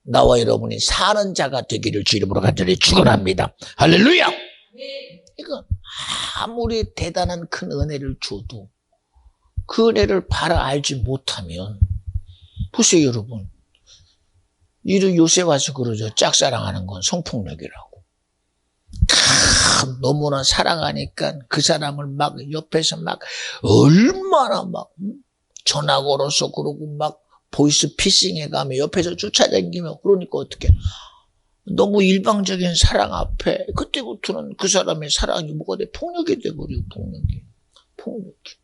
나와 여러분이 사는 자가 되기를 주 이름으로 간절히 축원합니다. 할렐루야. 이건 아무리 대단한 큰 은혜를 줘도 그 은혜를 바로 알지 못하면 보세요 여러분. 이를 요새 와서 그러죠. 짝사랑하는 건 성폭력이라고. 너무나 사랑하니까 그 사람을 막 옆에서 막 얼마나 막 전화 걸어서 그러고 막 보이스 피싱해 가면 옆에서 쫓아다니면 그러니까 어떻게 너무 일방적인 사랑 앞에 그때부터는 그 사람의 사랑이 뭐가 돼? 폭력이 돼버려요. 폭력해.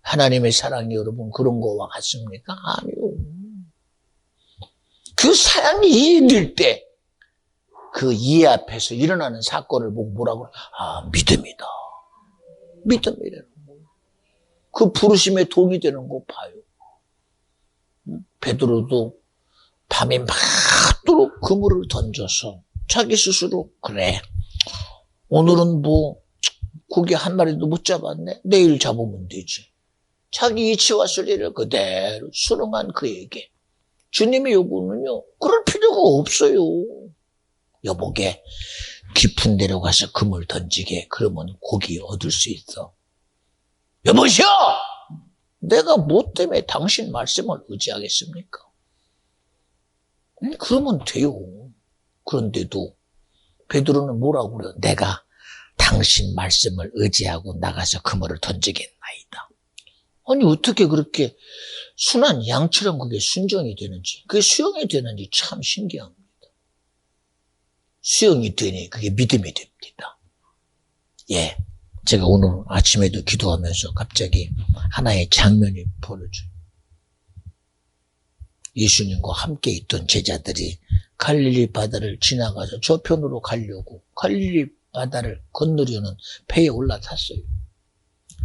하나님의 사랑이 여러분 그런 거와 같습니까? 아니요. 그 사랑이 이해될 때 그 이해 앞에서 일어나는 사건을 보고 뭐라고 그래? 아, 믿음이다. 믿음이라는 거. 그 부르심에 동의 되는 거 봐요. 베드로도 밤에 맞도록 그물을 던져서 자기 스스로 그래. 오늘은 뭐 고기 한 마리도 못 잡았네. 내일 잡으면 되지. 자기 이치와 순리를 그대로 수능한 그에게 주님의 요구는요. 그럴 필요가 없어요. 여보게 깊은 데로 가서 그물 던지게. 그러면 고기 얻을 수 있어. 여보시오! 내가 뭐 때문에 당신 말씀을 의지하겠습니까? 그러면 돼요. 그런데도 베드로는 뭐라고 그래요? 내가 당신 말씀을 의지하고 나가서 그물을 던지겠나이다. 아니 어떻게 그렇게 순한 양처럼 그게 순종이 되는지, 그게 수용이 되는지 참 신기합니다. 수용이 되니 그게 믿음이 됩니다. 예, 제가 오늘 아침에도 기도하면서 갑자기 하나의 장면이 벌어져요. 예수님과 함께 있던 제자들이 갈릴리 바다를 지나가서 저편으로 가려고 갈릴리 바다를 건너려는 배에 올라탔어요.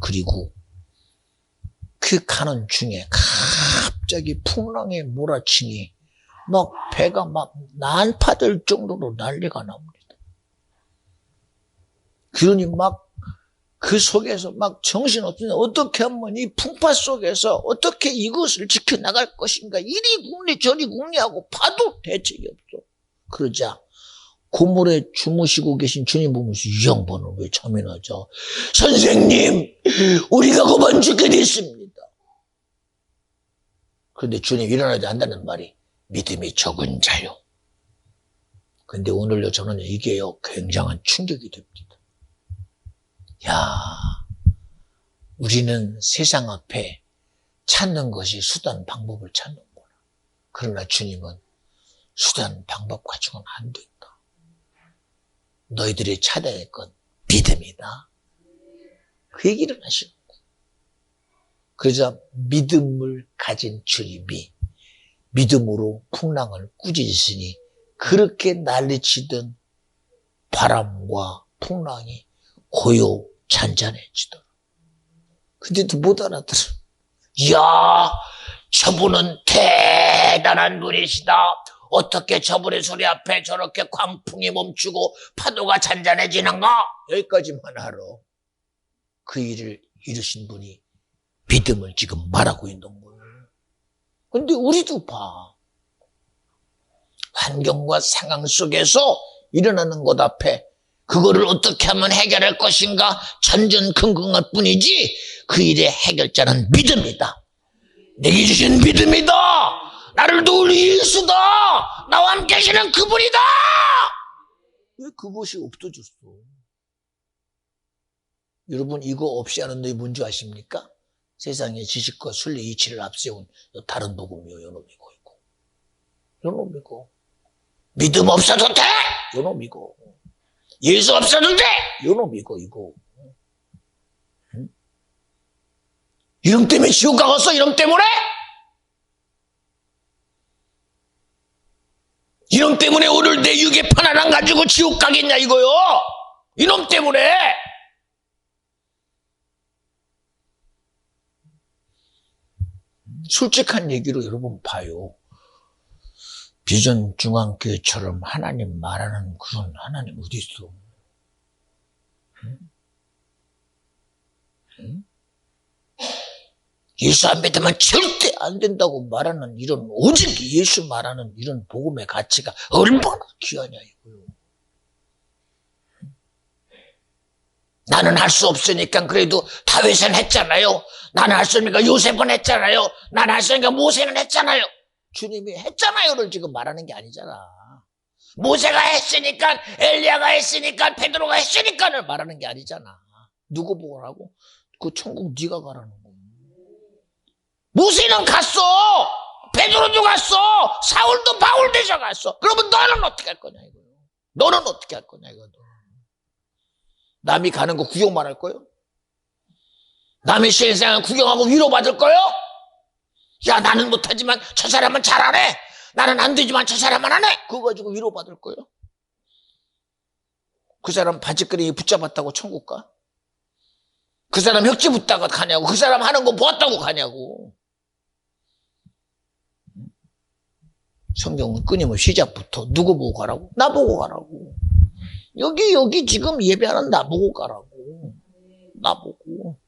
그리고 그 가는 중에 갑자기 풍랑에 몰아치니 막 배가 막 난파될 정도로 난리가 납니다. 그러니 막 그 속에서 막 정신없으니 어떻게 하면 이 풍파 속에서 어떻게 이것을 지켜나갈 것인가, 이리 궁리 저리 궁리하고 봐도 대책이 없어. 그러자 고물에 주무시고 계신 주님 보면서 이 양반은 왜 잠이 나죠? 선생님, 우리가 그만 죽게 됐습니다. 그런데 주님 일어나지 않는다는 말이 믿음이 적은 자요. 근데 오늘요 저는 이게요 굉장한 충격이 됩니다. 야, 우리는 세상 앞에 찾는 것이 수단 방법을 찾는구나. 그러나 주님은 수단 방법 가지고는 안 된다. 너희들이 찾아야 할 건 믿음이다. 그 얘기를 하시는 거예요. 그러자 믿음을 가진 주님이 믿음으로 풍랑을 꾸짖으시니 그렇게 난리치던 바람과 풍랑이 고요 잔잔해지더라. 근데도 못 알아들어. 이야, 저분은 대단한 분이시다. 어떻게 저분의 소리 앞에 저렇게 광풍이 멈추고 파도가 잔잔해지는가? 여기까지만 알아. 그 일을 이루신 분이 믿음을 지금 말하고 있는 거예요. 근데 우리도 봐. 환경과 상황 속에서 일어나는 것 앞에 그거를 어떻게 하면 해결할 것인가 전전긍긍할 뿐이지 그 일의 해결자는 믿음이다. 내게 주신 믿음이다. 나를 도울 예수다. 나와 함께 하시는 그분이다. 왜 그것이 없어졌어? 여러분 이거 없이 하는 데 뭔지 아십니까? 세상의 지식과 순리 이치를 앞세운 다른 복음이요. 요놈이고 있고 요놈이고 믿음 없어도 돼. 요놈이고 예수 없어도 돼. 요놈이고 이거. 응? 이름 때문에 지옥 가겠어? 이름 때문에? 이름 때문에 오늘 내 육의 편안 안 가지고 지옥 가겠냐 이거요. 이놈 때문에. 솔직한 얘기로 여러분 봐요. 비전 중앙교회처럼 하나님 말하는 그런 하나님 어디 있어? 응? 응? 예수 안 믿으면 절대 안 된다고 말하는 이런 오직 예수 말하는 이런 복음의 가치가 얼마나 귀하냐 이거요. 나는 할 수 없으니까 그래도 다윗은 했잖아요. 나는 할 수 없으니까 요셉은 했잖아요. 나는 할 수 없으니까 모세는 했잖아요. 주님이 했잖아요를 지금 말하는 게 아니잖아. 모세가 했으니까 엘리야가 했으니까 베드로가 했으니까를 말하는 게 아니잖아. 누구 보고 하고? 그 천국 네가 가라는 거야. 모세는 갔어. 베드로도 갔어. 사울도 바울 되셔 갔어. 그러면 너는 어떻게 할 거냐 이거요. 너는 어떻게 할 거냐 이거. 남이 가는 거 구경만 할 거예요? 남의 신앙생활 구경하고 위로받을 거요? 야, 나는 못하지만 저 사람은 잘하네. 나는 안 되지만 저 사람은 안 해. 그거 가지고 위로받을 거요? 그 사람 바지끄레기 붙잡았다고 천국 가? 그 사람 혁지 붙다가 가냐고? 그 사람 하는 거 보았다고 가냐고? 성경은 끊임없이 시작부터 누구 보고 가라고? 나 보고 가라고. 여기 지금 예배하는 나 보고 가라고. 나 보고.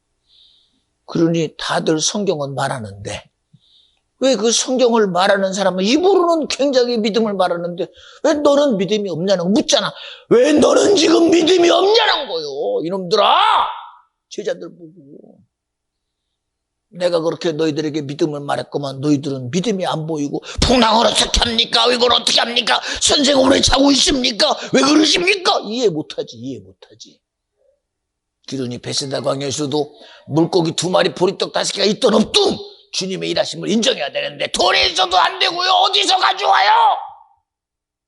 그러니 다들 성경은 말하는데 왜 그 성경을 말하는 사람은 입으로는 굉장히 믿음을 말하는데 왜 너는 믿음이 없냐는 거 묻잖아. 왜 너는 지금 믿음이 없냐는 거요. 이놈들아. 제자들 보고. 내가 그렇게 너희들에게 믿음을 말했구만 너희들은 믿음이 안 보이고 풍랑을 어떻게 합니까? 이걸 어떻게 합니까? 선생은 왜 자고 있습니까? 왜 그러십니까? 이해 못하지. 그러니 베세다 광야에서도 물고기 2마리 보리떡 5개가 있던 없든 주님의 일하심을 인정해야 되는데 돈이 있어도 안 되고요. 어디서 가져와요?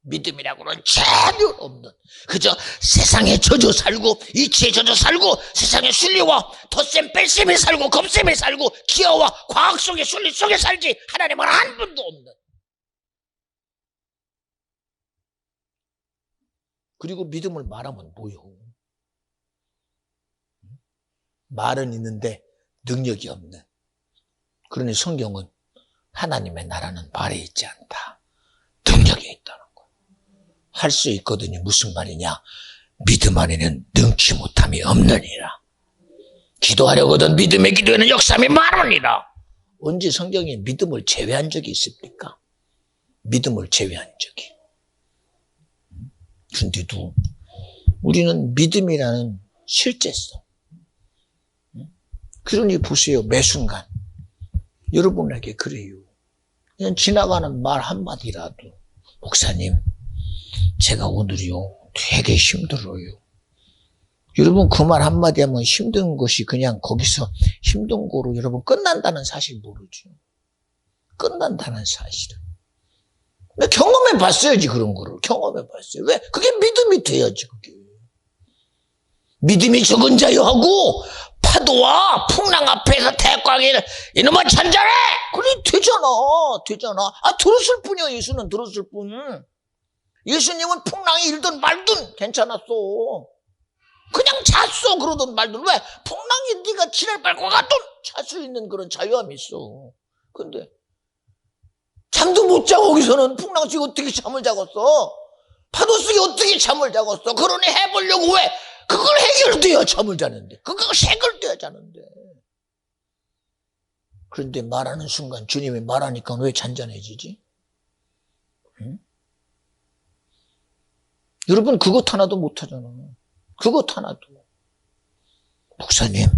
믿음이라고는 전혀 없는 그저 세상에 젖어 살고 이치에 젖어 살고 세상의 순리와 덧셈 뺄셈에 살고 겁셈에 살고 기어와 과학 속의 순리 속에 살지 하나님은 한 분도 없는. 그리고 믿음을 말하면 뭐요? 말은 있는데 능력이 없는. 그러니 성경은 하나님의 나라는 말에 있지 않다. 능력에 있다는 거예요. 할 수 있거든요. 무슨 말이냐? 믿음 안에는 능치 못함이 없느니라. 기도하려거든 믿음의 기도에는 역사함이 많으니라. 언제 성경에 믿음을 제외한 적이 있습니까? 믿음을 제외한 적이. 근데도 우리는 믿음이라는 실제성. 그러니 보세요. 매 순간 여러분에게 그래요. 그냥 지나가는 말 한마디라도 목사님 제가 오늘이요 되게 힘들어요. 여러분 그 말 한마디 하면 힘든 것이 그냥 거기서 힘든 거로 여러분 끝난다는 사실 모르죠. 끝난다는 사실은. 경험해 봤어야지 그런 거를. 경험해 봤어요. 왜? 그게 믿음이 돼야지 그게. 믿음이 적은 자여 하고 파도와 풍랑 앞에서 대꾸하기를 이놈아 잔잔해! 그래 되잖아. 들었을 뿐이야. 예수는 들었을 뿐. 예수님은 풍랑이 일든 말든 괜찮았어. 그냥 잤어 그러든 말든. 왜? 풍랑이 네가 지날 밟고 가든 잘 수 있는 그런 자유함이 있어. 근데 잠도 못 자고 거기서는 풍랑 속에 어떻게 잠을 자겠어? 파도 속에 어떻게 잠을 자겠어? 그러니 해보려고 왜? 그걸 해결돼야 잠을 자는데. 그걸 해결돼야 자는데. 그런데 말하는 순간 주님이 말하니까 왜 잔잔해지지? 응? 여러분 그것 하나도 못하잖아. 그것 하나도. 목사님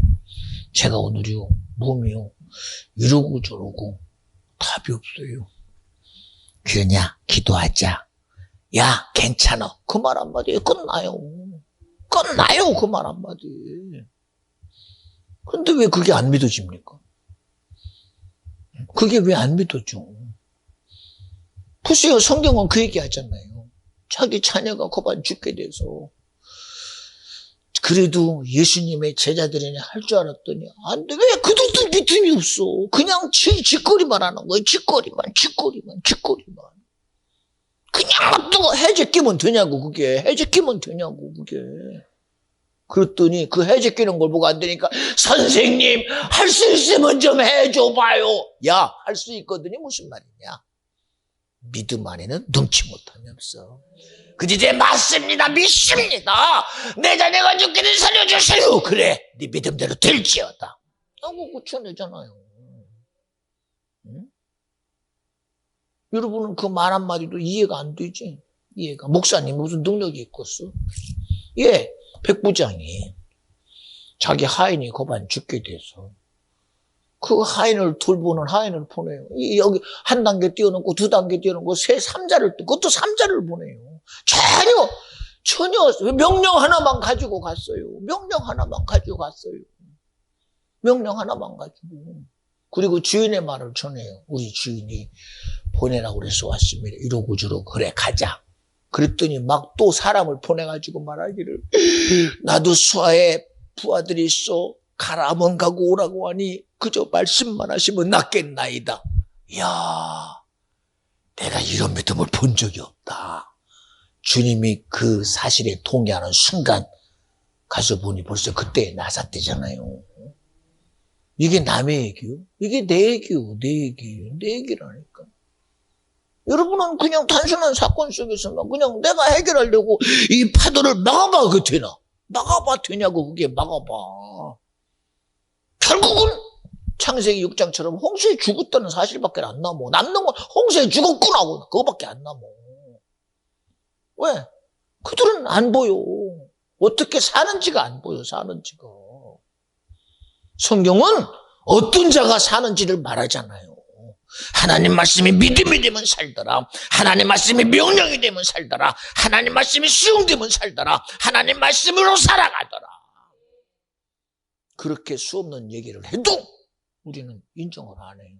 제가 오늘이요 몸이요 이러고 저러고 답이 없어요. 그러냐 기도하자. 야 괜찮아. 그 말 한마디에 끝나요. 그 말 한마디. 그런데 왜 그게 안 믿어집니까? 그게 왜 안 믿어져? 보세요. 성경은 그 얘기 하잖아요. 자기 자녀가 고반 죽게 돼서 그래도 예수님의 제자들이냐 할 줄 알았더니 안 돼. 왜? 그들도 믿음이 없어. 그냥 짓거리만 하는 거예요. 짓거리만. 그냥 또 해제 끼면 되냐고 그게. 그랬더니 그 해제 끼는 걸 보고 안 되니까 선생님 할 수 있으면 좀 해줘봐요. 야 할 수 있거든요. 무슨 말이냐. 믿음 안에는 능치 못함이 없어. 그제 맞습니다. 믿습니다. 내 자녀가 죽게 된 살려주세요. 그래 네 믿음대로 될지어다 하고 고쳐내잖아요. 응? 여러분은 그 말 한마디도 이해가 안 되지. 이해가. 목사님 무슨 능력이 있겠어? 예, 백부장이 자기 하인이 고반 죽게 돼서 그 하인을 돌보는 하인을 보내요. 여기 한 단계 뛰어넘고 2단계 뛰어넘고 3자를 그것도 3자를 보내요. 전혀 명령 하나만 가지고 갔어요. 명령 하나만 가지고. 그리고 주인의 말을 전해요. 우리 주인이 보내라고 그래서 왔습니다. 이러고 저러고 그래 가자. 그랬더니 막 또 사람을 보내가지고 말하기를 나도 수하에 부하들이 있어. 가라면 가고 오라고 하니 그저 말씀만 하시면 낫겠나이다. 이야, 내가 이런 믿음을 본 적이 없다. 주님이 그 사실에 동의하는 순간 가서 보니 벌써 그때 나섰대잖아요. 이게 남의 얘기요? 이게 내 얘기요. 내 얘기. 내 얘기라니까. 여러분은 그냥 단순한 사건 속에서만 그냥 내가 해결하려고 이 파도를 막아봐. 그게 되나? 막아봐 되냐고. 그게 막아봐. 결국은 창세기 6장처럼 홍수에 죽었다는 사실밖에 안 남어. 남는 건 홍수에 죽었구나 하고 그거밖에 안 남어. 왜? 그들은 안 보여. 어떻게 사는지가 안 보여. 사는지가. 성경은 어떤 자가 사는지를 말하잖아요. 하나님 말씀이 믿음이 되면 살더라. 하나님 말씀이 명령이 되면 살더라. 하나님 말씀이 수용되면 살더라. 하나님 말씀으로 살아가더라. 그렇게 수없는 얘기를 해도 우리는 인정을 안 해요.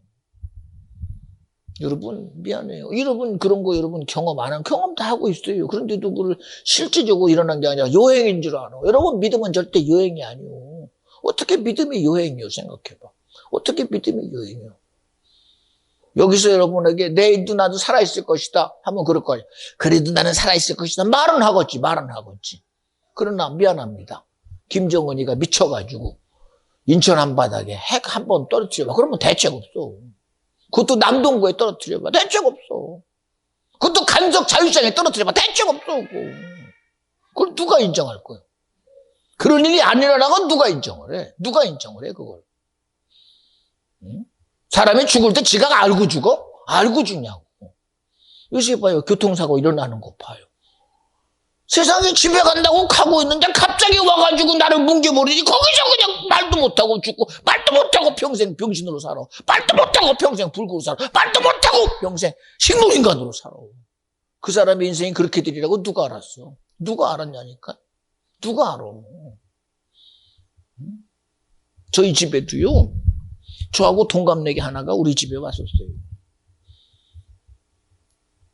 여러분 미안해요. 여러분 그런 거 여러분 경험 안 한 경험 다 하고 있어요. 그런데도 그걸 실질적으로 일어난 게 아니라 여행인 줄 알아. 여러분 믿음은 절대 여행이 아니요. 어떻게 믿음이 여행이요? 생각해봐. 어떻게 믿음이 여행이요? 여기서 여러분에게 내일도 나도 살아있을 것이다 하면 그럴 거예요. 그래도 나는 살아있을 것이다. 말은 하겠지. 그러나 미안합니다. 김정은이가 미쳐가지고 인천 한바닥에 핵 한 번 떨어뜨려봐. 그러면 대책 없어. 그것도 남동구에 떨어뜨려봐. 대책 없어. 그것도 간석 자유시장에 떨어뜨려봐. 대책 없어. 그걸 누가 인정할 거야? 그런 일이 안 일어나건 누가 인정을 해? 누가 인정을 해, 그걸? 응? 사람이 죽을 때 지가 알고 죽어? 알고 죽냐고. 요새 봐요. 교통사고 일어나는 거 봐요. 세상에 집에 간다고 가고 있는데 갑자기 와가지고 나를 뭉개버리니 거기서 그냥 말도 못하고 죽고 말도 못하고 평생 병신으로 살아. 말도 못하고 평생 불구로 살아. 말도 못하고 평생 식물인간으로 살아. 그 사람의 인생이 그렇게 되리라고 누가 알았어? 누가 알았냐니까? 누가 알아? 저희 집에도요. 저하고 동갑내기 하나가 우리 집에 왔었어요.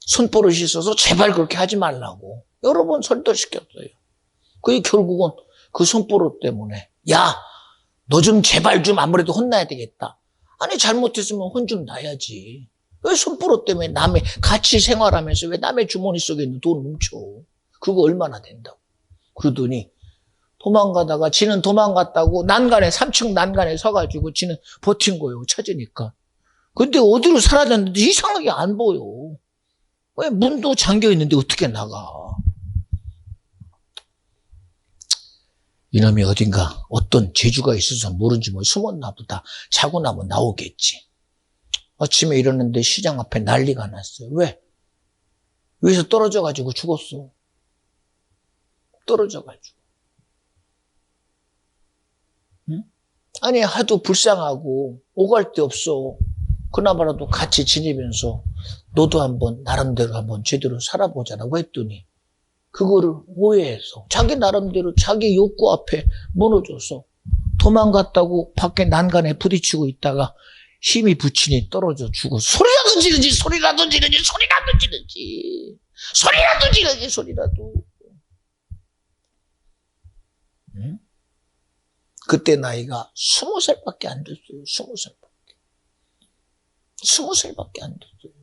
손버릇이 있어서 제발 그렇게 하지 말라고 여러 번 설득시켰어요. 그게 결국은 그 손버릇 때문에 야, 너 좀 제발 좀 아무래도 혼나야 되겠다. 아니 잘못했으면 혼 좀 나야지. 왜 손버릇 때문에 남의 같이 생활하면서 왜 남의 주머니 속에 있는 돈 훔쳐. 그거 얼마나 된다고. 그러더니 도망가다가 지는 도망갔다고 난간에 3층 난간에 서가지고 지는 버틴 거예요. 찾으니까. 근데 어디로 사라졌는데 이상하게 안 보여. 왜 문도 잠겨 있는데 어떻게 나가. 이놈이 어딘가 어떤 재주가 있어서 모른지 뭐 숨었나 보다. 자고 나면 나오겠지. 아침에 일어났는데 시장 앞에 난리가 났어요. 왜? 위에서 떨어져가지고 죽었어. 떨어져가지고. 응? 아니 하도 불쌍하고 오갈 데 없어. 그나마라도 같이 지내면서 너도 한번 나름대로 한번 제대로 살아보자라고 했더니 그거를 오해해서 자기 나름대로 자기 욕구 앞에 무너져서 도망갔다고 밖에 난간에 부딪히고 있다가 힘이 붙이니 떨어져 죽어. 소리라도 지르지. 응? 그때 나이가 20살밖에 안 됐어요. 20살밖에 안 됐어요.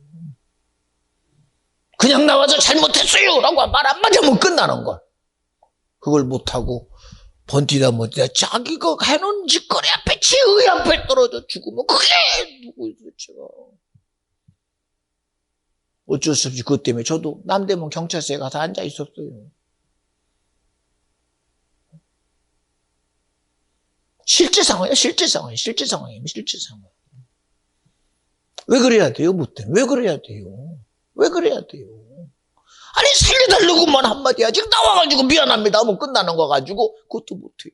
그냥 나와서 잘못했어요 라고 말 한마디 하면 끝나는 걸. 그걸 못하고 번티다 자기가 해놓은 짓거리 앞에 지의 앞에 떨어져 죽으면 그게 누구예요 도대체가. 어쩔 수 없이 그것 때문에 저도 남대문 경찰서에 가서 앉아 있었어요. 실제 상황이에요. 왜 그래야 돼요? 왜 그래야 돼요? 아니 살려달라고만 한마디 하지 나와가지고 미안합니다 하면 끝나는 거 가지고 그것도 못해요.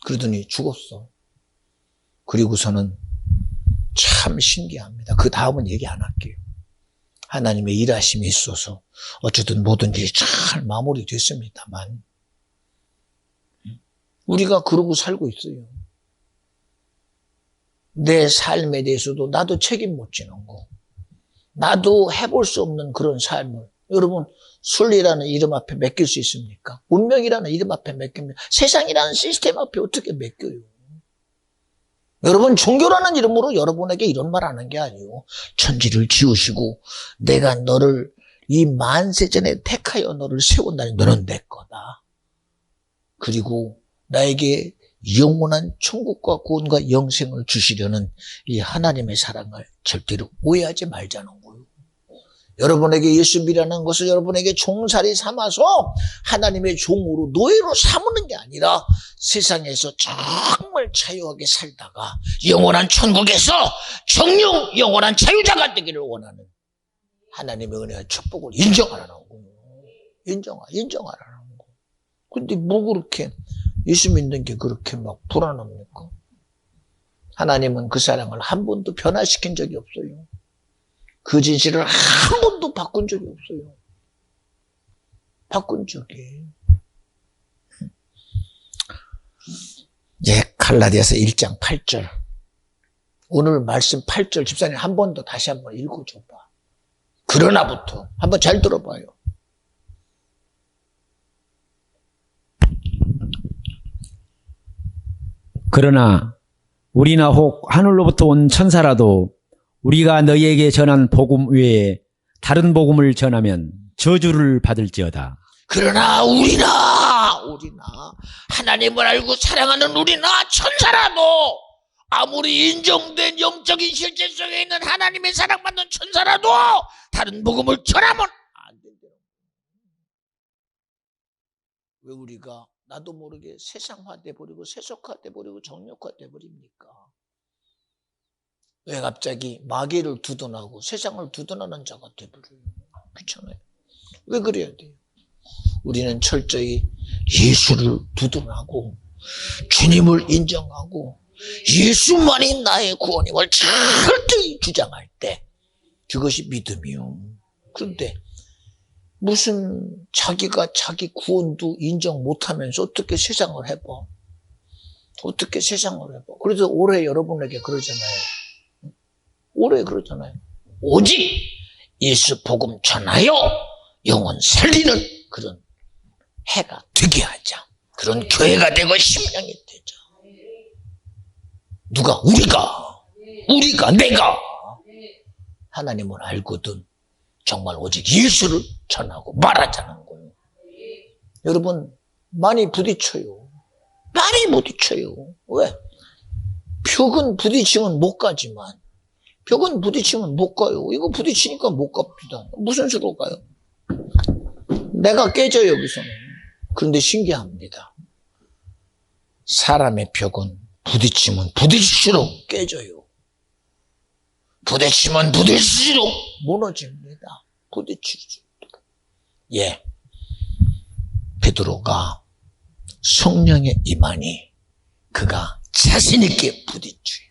그러더니 죽었어. 그리고서는 참 신기합니다. 그 다음은 얘기 안 할게요. 하나님의 일하심이 있어서 어쨌든 모든 일이 잘 마무리됐습니다만 우리가 그러고 살고 있어요. 내 삶에 대해서도 나도 책임 못 지는 거. 나도 해볼 수 없는 그런 삶을. 여러분 순리라는 이름 앞에 맡길 수 있습니까? 운명이라는 이름 앞에 맡깁니다. 세상이라는 시스템 앞에 어떻게 맡겨요? 여러분, 종교라는 이름으로 여러분에게 이런 말 하는 게 아니에요. 천지를 지으시고 내가 너를 이 만세전에 택하여 너를 세운다니 너는 내 거다. 그리고 나에게 영원한 천국과 구원과 영생을 주시려는 이 하나님의 사랑을 절대로 오해하지 말자는 거예요. 여러분에게 예수님이라는 것을 여러분에게 종살이 삼아서 하나님의 종으로 노예로 삼는 게 아니라 세상에서 정말 자유하게 살다가 영원한 천국에서 정령 영원한 자유자가 되기를 원하는 하나님의 은혜와 축복을 인정하라는 거예요. 인정하라는 거예요. 근데 뭐 그렇게 예수 믿는 게 그렇게 막 불안합니까? 하나님은 그 사랑을 한 번도 변화시킨 적이 없어요. 그 진실을 한 번도 바꾼 적이 없어요. 바꾼 적이. 예, 갈라디아서 1장 8절. 오늘 말씀 8절 집사님 한 번 더 다시 한번 읽어줘봐. 그러나부터 한번 잘 들어봐요. 그러나 우리나 혹 하늘로부터 온 천사라도 우리가 너희에게 전한 복음 외에 다른 복음을 전하면 저주를 받을지어다. 그러나 우리나 하나님을 알고 사랑하는 우리나 천사라도 아무리 인정된 영적인 실제 속에 있는 하나님의 사랑받는 천사라도 다른 복음을 전하면 안 된대요. 왜 우리가 나도 모르게 세상화돼 버리고 세속화돼 버리고 정력화돼 버립니까? 왜 갑자기 마귀를 두둔하고 세상을 두둔하는 자가 돼 버려요? 그렇잖아요. 왜 그래야 돼요? 우리는 철저히 예수를 두둔하고 주님을 인정하고 예수만이 나의 구원임을 철저히 주장할 때 그것이 믿음이요. 그런데 무슨 자기가 자기 구원도 인정 못하면서 어떻게 세상을 해봐? 어떻게 세상을 해봐? 그래서 올해 여러분에게 그러잖아요. 올해 그러잖아요. 오직 예수 복음 전하여 영혼 살리는 그런 해가 되게 하자. 그런 교회가 되고 심령이 되자. 누가? 우리가 내가 하나님을 알거든 정말 오직 예수를 전하고 말하자는 거예요. 여러분 많이 부딪혀요. 많이 부딪혀요. 왜? 벽은 부딪히면 못 가지만 벽은 부딪히면 못 가요. 이거 부딪히니까 못 갑니다. 무슨 수로 가요? 내가 깨져요 여기서는. 그런데 신기합니다. 사람의 벽은 부딪히면 부딪힐수록 깨져요. 부딪히면 부딪힐수록 무너집니다. 부딪힐수록. 예, 베드로가 성령의 임하니 그가 자신 있게 부딪혀요.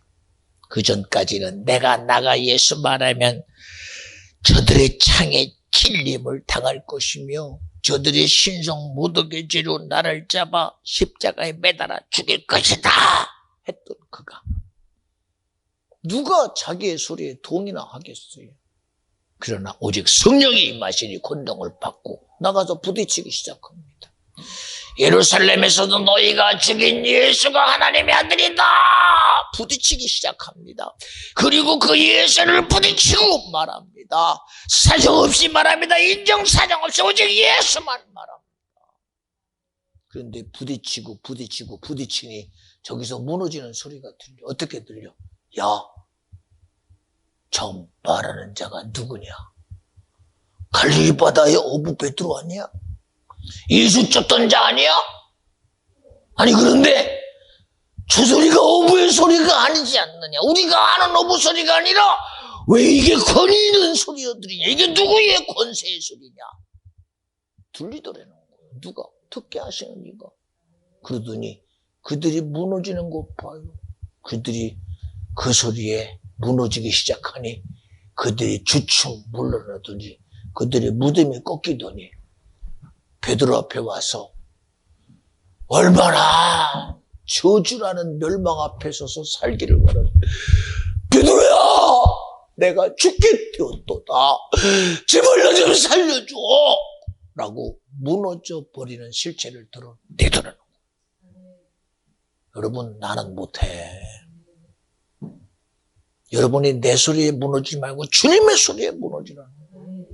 그 전까지는 내가 나가 예수 말하면 저들의 창에 찔림을 당할 것이며 저들의 신성 모독의 죄로 나를 잡아 십자가에 매달아 죽일 것이다 했던 그가 누가 자기의 소리에 동의나 하겠어요. 그러나 오직 성령이 임하시니 권능을 받고 나가서 부딪히기 시작합니다. 예루살렘에서도 너희가 죽인 예수가 하나님의 아들이다 부딪히기 시작합니다. 그리고 그 예수를 부딪히고 말합니다. 사정없이 말합니다. 인정 사정없이 오직 예수만 말합니다. 그런데 부딪히니 저기서 무너지는 소리가 들려. 어떻게 들려? 야, 저 말하는 자가 누구냐? 갈릴리 바다의 어부 베드로 아니야? 예수 쫓던 자 아니야? 아니 그런데 저 소리가 어부의 소리가 아니지 않느냐? 우리가 아는 어부 소리가 아니라 왜 이게 권위 있는 소리들이냐? 이게 누구의 권세의 소리냐? 들리더라는 거예요. 누가? 듣게 하시는 이가. 그러더니 그들이 무너지는 것 봐요. 그들이 그 소리에 무너지기 시작하니 그들이 주춤 물러나더니 그들의 무덤이 꺾이더니 베드로 앞에 와서 얼마나 저주라는 멸망 앞에 서서 살기를 원하는 베드로야 내가 죽게 되었도다 제발 나 좀 살려줘. 라고 무너져 버리는 실체를 드러내더라는 거예요. 여러분, 나는 못해. 여러분이 내 소리에 무너지지 말고 주님의 소리에 무너지라는 거예요.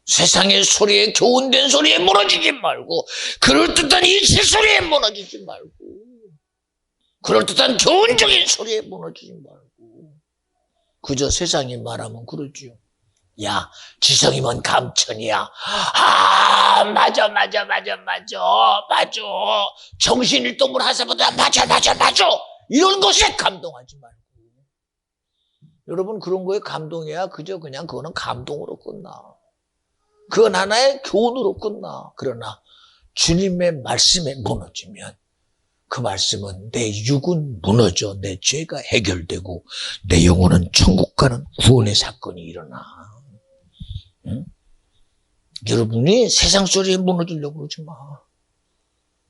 세상의 소리에, 교훈된 소리에 무너지지 말고, 그럴듯한 이치 소리에 무너지지 말고, 그럴듯한 교훈적인 소리에 무너지지 말고, 그저 세상이 말하면 그러지요. 야, 지성이면 감천이야. 아, 맞아. 정신일동물 하사보다 맞아. 이런 것에 감동하지 말고. 여러분, 그런 거에 감동해야 그저 그냥 그거는 감동으로 끝나. 그건 하나의 교훈으로 끝나. 그러나 주님의 말씀에 무너지면 그 말씀은 내 육은 무너져 내 죄가 해결되고 내 영혼은 천국 가는 구원의 사건이 일어나. 응? 여러분이 세상 소리에 무너지려고 그러지 마.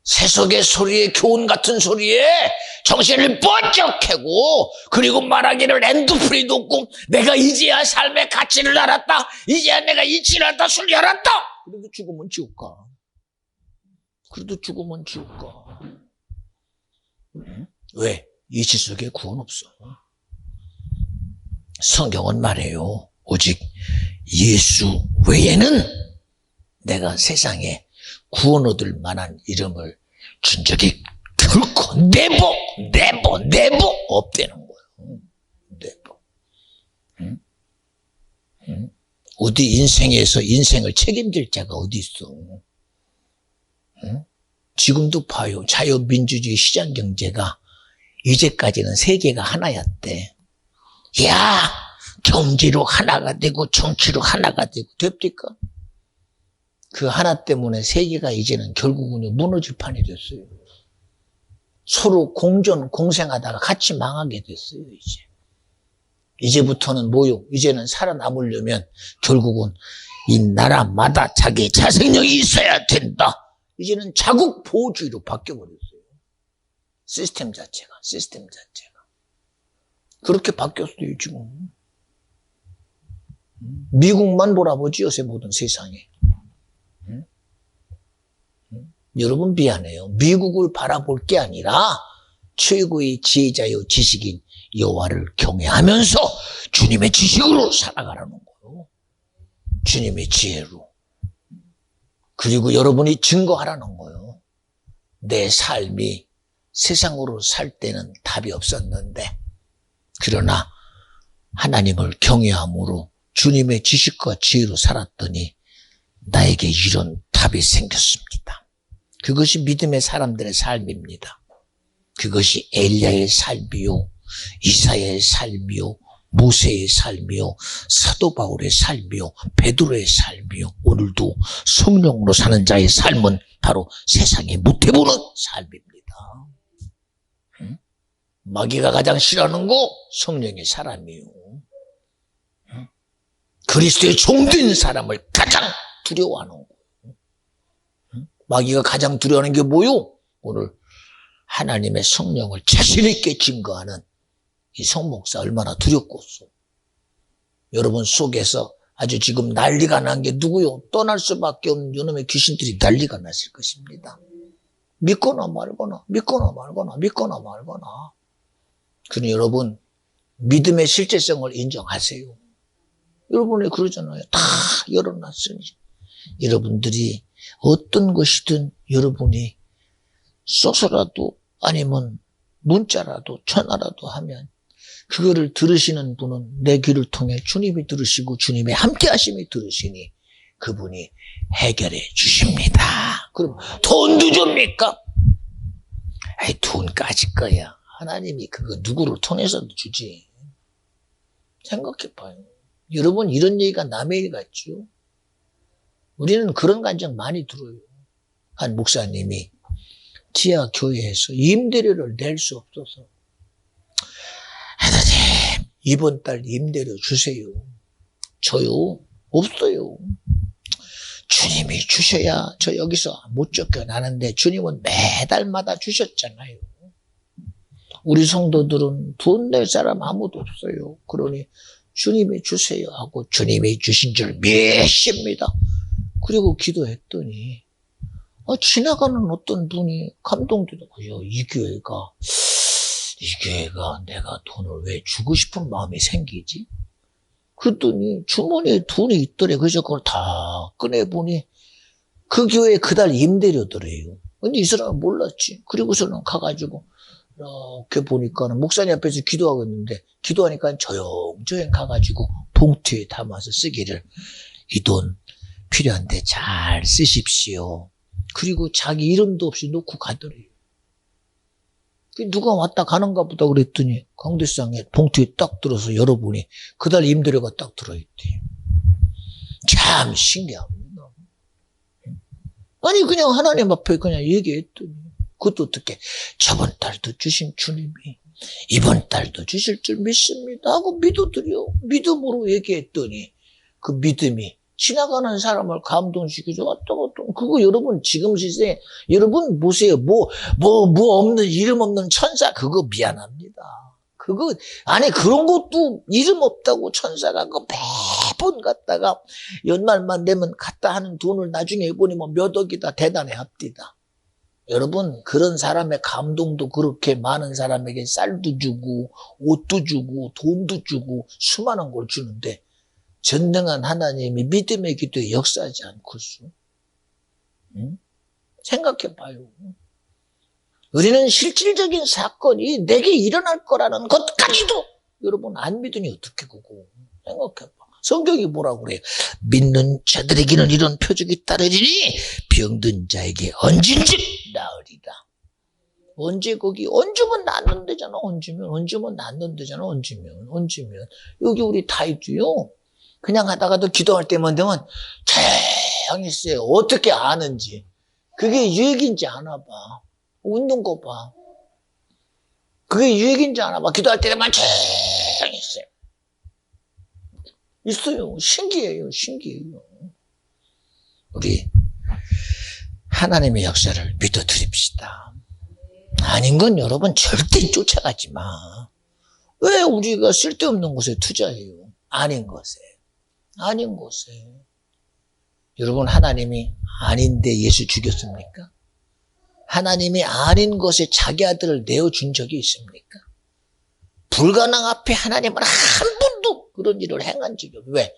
세속의 소리에, 교훈 같은 소리에 정신을 번쩍 캐고, 그리고 말하기를 엔도프리도 없고, 내가 이제야 삶의 가치를 알았다. 이제야 내가 이치를 알았다. 순리 알았다. 그래도 죽으면 지옥 가. 응? 왜? 이치 속에 구원 없어. 성경은 말해요. 오직 예수 외에는 내가 세상에 구원 얻을 만한 이름을 준 적이 결코 never 없다는 거예요. never. 응? 응? 어디 인생에서 인생을 책임질 자가 어디 있어? 응? 지금도 봐요. 자유민주주의 시장경제가 이제까지는 세계가 하나였대. 야, 경제로 하나가 되고 정치로 하나가 되고 됩니까? 그 하나 때문에 세계가 이제는 결국은 무너질 판이 됐어요. 서로 공생하다가 같이 망하게 됐어요, 이제. 이제부터는 뭐요? 이제는 살아남으려면 결국은 이 나라마다 자기 자생력이 있어야 된다. 이제는 자국 보호주의로 바뀌어버렸어요. 시스템 자체가. 그렇게 바뀌었어요, 지금. 미국만 몰아보지, 요새 모든 세상에. 여러분 미안해요. 미국을 바라볼 게 아니라 최고의 지혜자요 지식인 여호와를 경외하면서 주님의 지식으로 살아가라는 거예요. 주님의 지혜로. 그리고 여러분이 증거하라는 거예요. 내 삶이 세상으로 살 때는 답이 없었는데, 그러나 하나님을 경외함으로 주님의 지식과 지혜로 살았더니 나에게 이런 답이 생겼습니다. 그것이 믿음의 사람들의 삶입니다. 그것이 엘리야의 삶이요, 이사야의 삶이요, 모세의 삶이요, 사도 바울의 삶이요, 베드로의 삶이요, 오늘도 성령으로 사는 자의 삶은 바로 세상에 못해보는 삶입니다. 응? 마귀가 가장 싫어하는 거 성령의 사람이요. 응? 그리스도의 종된 사람을 가장 두려워하는 거. 마귀가 가장 두려워하는 게 뭐요? 오늘 하나님의 성령을 자신 있게 증거하는 이 성목사 얼마나 두렵겠어. 여러분 속에서 아주 지금 난리가 난 게 누구요? 떠날 수밖에 없는 이놈의 귀신들이 난리가 났을 것입니다. 믿거나 말거나. 그러니 여러분 믿음의 실제성을 인정하세요. 여러분이 그러잖아요. 다 열어놨으니. 여러분들이 어떤 것이든 여러분이 써서라도 아니면 문자라도 전화라도 하면 그거를 들으시는 분은 내 귀를 통해 주님이 들으시고 주님의 함께 하심이 들으시니 그분이 해결해 주십니다. 그럼 돈도 줍니까? 돈까지 거야. 하나님이 그거 누구를 통해서도 주지. 생각해봐요. 여러분 이런 얘기가 남의 일 같죠? 우리는 그런 간증 많이 들어요. 한 목사님이 지하 교회에서 임대료를 낼 수 없어서 하나님 이번 달 임대료 주세요. 저요? 없어요. 주님이 주셔야 저 여기서 못 쫓겨나는데 주님은 매달마다 주셨잖아요. 우리 성도들은 돈 낼 사람 아무도 없어요. 그러니 주님이 주세요 하고 주님이 주신 줄 믿습니다. 그리고 기도했더니 지나가는 어떤 분이 감동되더라고요. 이 교회가 내가 돈을 왜 주고 싶은 마음이 생기지? 그랬더니 주머니에 돈이 있더래. 그래서 그걸 다 꺼내보니 그 교회 그달 임대료더래요. 근데 이 사람은 몰랐지. 그리고서는 가가지고 이렇게 보니까는 목사님 앞에서 기도하고 있는데 기도하니까 조용조용 가가지고 봉투에 담아서 쓰기를 이 돈 필요한데 잘 쓰십시오. 그리고 자기 이름도 없이 놓고 가더래요. 누가 왔다 가는가 보다 그랬더니 강대상에 봉투에 딱 들어서 열어보니 그달 임대료가 딱 들어있대. 참 신기합니다. 아니 그냥 하나님 앞에 그냥 얘기했더니 그것도 어떻게 저번 달도 주신 주님이 이번 달도 주실 줄 믿습니다 하고 믿어드려. 믿음으로 얘기했더니 그 믿음이 지나가는 사람을 감동시켜줘 왔다 갔다. 그거 여러분 지금 시대에 여러분 보세요. 뭐 없는 이름 없는 천사 그거 미안합니다. 그거 안에 그런 것도 이름 없다고 천사가 그 매번 갖다가 연말만 되면 갖다 하는 돈을 나중에 보니 뭐 몇 억이다 대단해 합디다. 여러분 그런 사람의 감동도 그렇게 많은 사람에게 쌀도 주고 옷도 주고 돈도 주고 수많은 걸 주는데 전능한 하나님이 믿음의 기도에 역사하지 않고서 생각해봐요. 우리는 실질적인 사건이 내게 일어날 거라는 것까지도 여러분 안 믿으니 어떻게 그거 생각해봐. 성경이 뭐라고 그래요? 믿는 자들에게는 이런 표적이 따르리니 병든 자에게 얹은즉 나으리라. 언제 거기 얹으면 낫는 데잖아. 얹으면 낫는 데잖아. 얹으면 여기 우리 다이도요. 그냥 하다가도 기도할 때만 되면 조용히 있어요. 어떻게 아는지. 그게 유익인지 아나 봐. 웃는 거 봐. 그게 유익인지 아나 봐. 기도할 때만 조용히 있어요. 있어요. 신기해요. 우리 하나님의 역사를 믿어드립시다. 아닌 건 여러분 절대 쫓아가지 마. 왜 우리가 쓸데없는 곳에 투자해요? 아닌 곳에. 여러분 하나님이 아닌데 예수 죽였습니까? 하나님이 아닌 것에 자기 아들을 내어준 적이 있습니까? 불가능 앞에 하나님은 한 번도 그런 일을 행한 적이 없어요. 왜?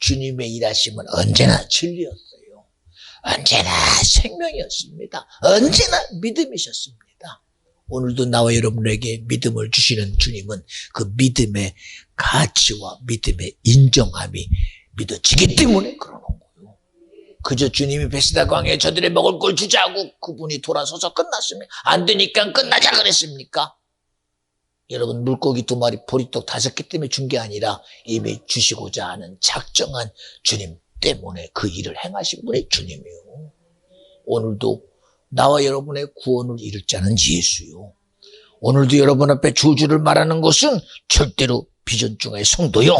주님의 일하심은 언제나 진리였어요. 언제나 생명이었습니다. 언제나 믿음이셨습니다. 오늘도 나와 여러분에게 믿음을 주시는 주님은 그 믿음의 가치와 믿음의 인정함이 믿어지기 때문에 그러는 거예요. 그저 주님이 베스다 광야에 저들의 먹을 걸 주자고 그분이 돌아서서 끝났습니까? 안 되니까 끝나자 그랬습니까? 여러분 물고기 2마리 보리떡 5개 때문에 준 게 아니라 이미 주시고자 하는 작정한 주님 때문에 그 일을 행하신 분이 주님이에요. 오늘도 나와 여러분의 구원을 이룰 자는 예수요. 오늘도 여러분 앞에 저주를 말하는 것은 절대로 비전중의 성도요.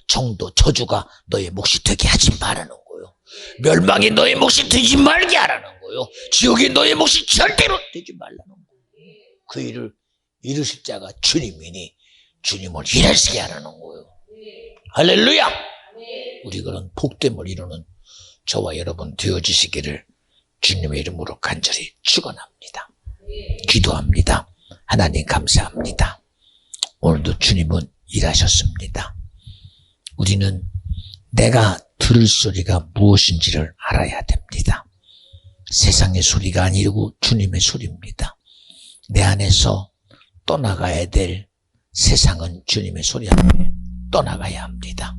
정도 저주가 너의 몫이 되게 하지 말라는 거요. 멸망이 너의 몫이 되지 말게 하라는 거요. 지옥이 너의 몫이 절대로 되지 말라는 거요. 그 일을 이루실 자가 주님이니 주님을 일하시게 하라는 거요. 할렐루야. 우리 그런 복됨을 이루는 저와 여러분 되어주시기를 주님의 이름으로 간절히 축원합니다. 기도합니다. 하나님 감사합니다. 오늘도 주님은 일하셨습니다. 우리는 내가 들을 소리가 무엇인지를 알아야 됩니다. 세상의 소리가 아니고 주님의 소리입니다. 내 안에서 떠나가야 될 세상은 주님의 소리 앞에 떠나가야 합니다.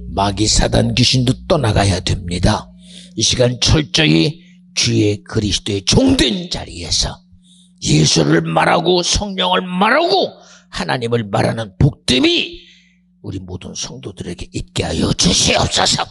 마귀 사단 귀신도 떠나가야 됩니다. 이 시간 철저히 주의 그리스도의 종된 자리에서 예수를 말하고 성령을 말하고 하나님을 말하는 복됨이 우리 모든 성도들에게 있게 하여 주시옵소서.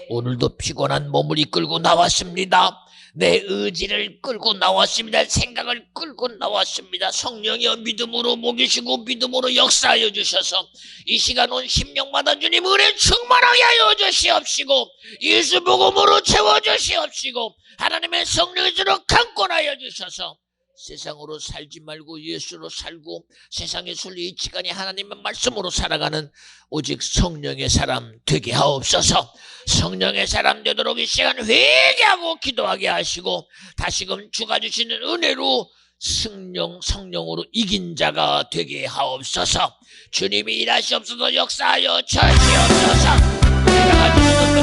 오늘도 피곤한 몸을 이끌고 나왔습니다. 내 의지를 끌고 나왔습니다. 생각을 끌고 나왔습니다. 성령이여 믿음으로 먹이시고 믿음으로 역사하여 주셔서 이 시간 온 심령마다 주님 은혜 충만하게 하여 주시옵시고 예수 복음으로 채워주시옵시고 하나님의 성령의 주로 강권하여 주셔서 세상으로 살지 말고 예수로 살고 세상의 순리 이치간이 하나님의 말씀으로 살아가는 오직 성령의 사람 되게 하옵소서. 성령의 사람 되도록 이 시간 회개하고 기도하게 하시고 다시금 주가 주시는 은혜로 성령으로 이긴 자가 되게 하옵소서. 주님이 일하시옵소서. 역사하여 주시옵소서. 우리가 가지고 있는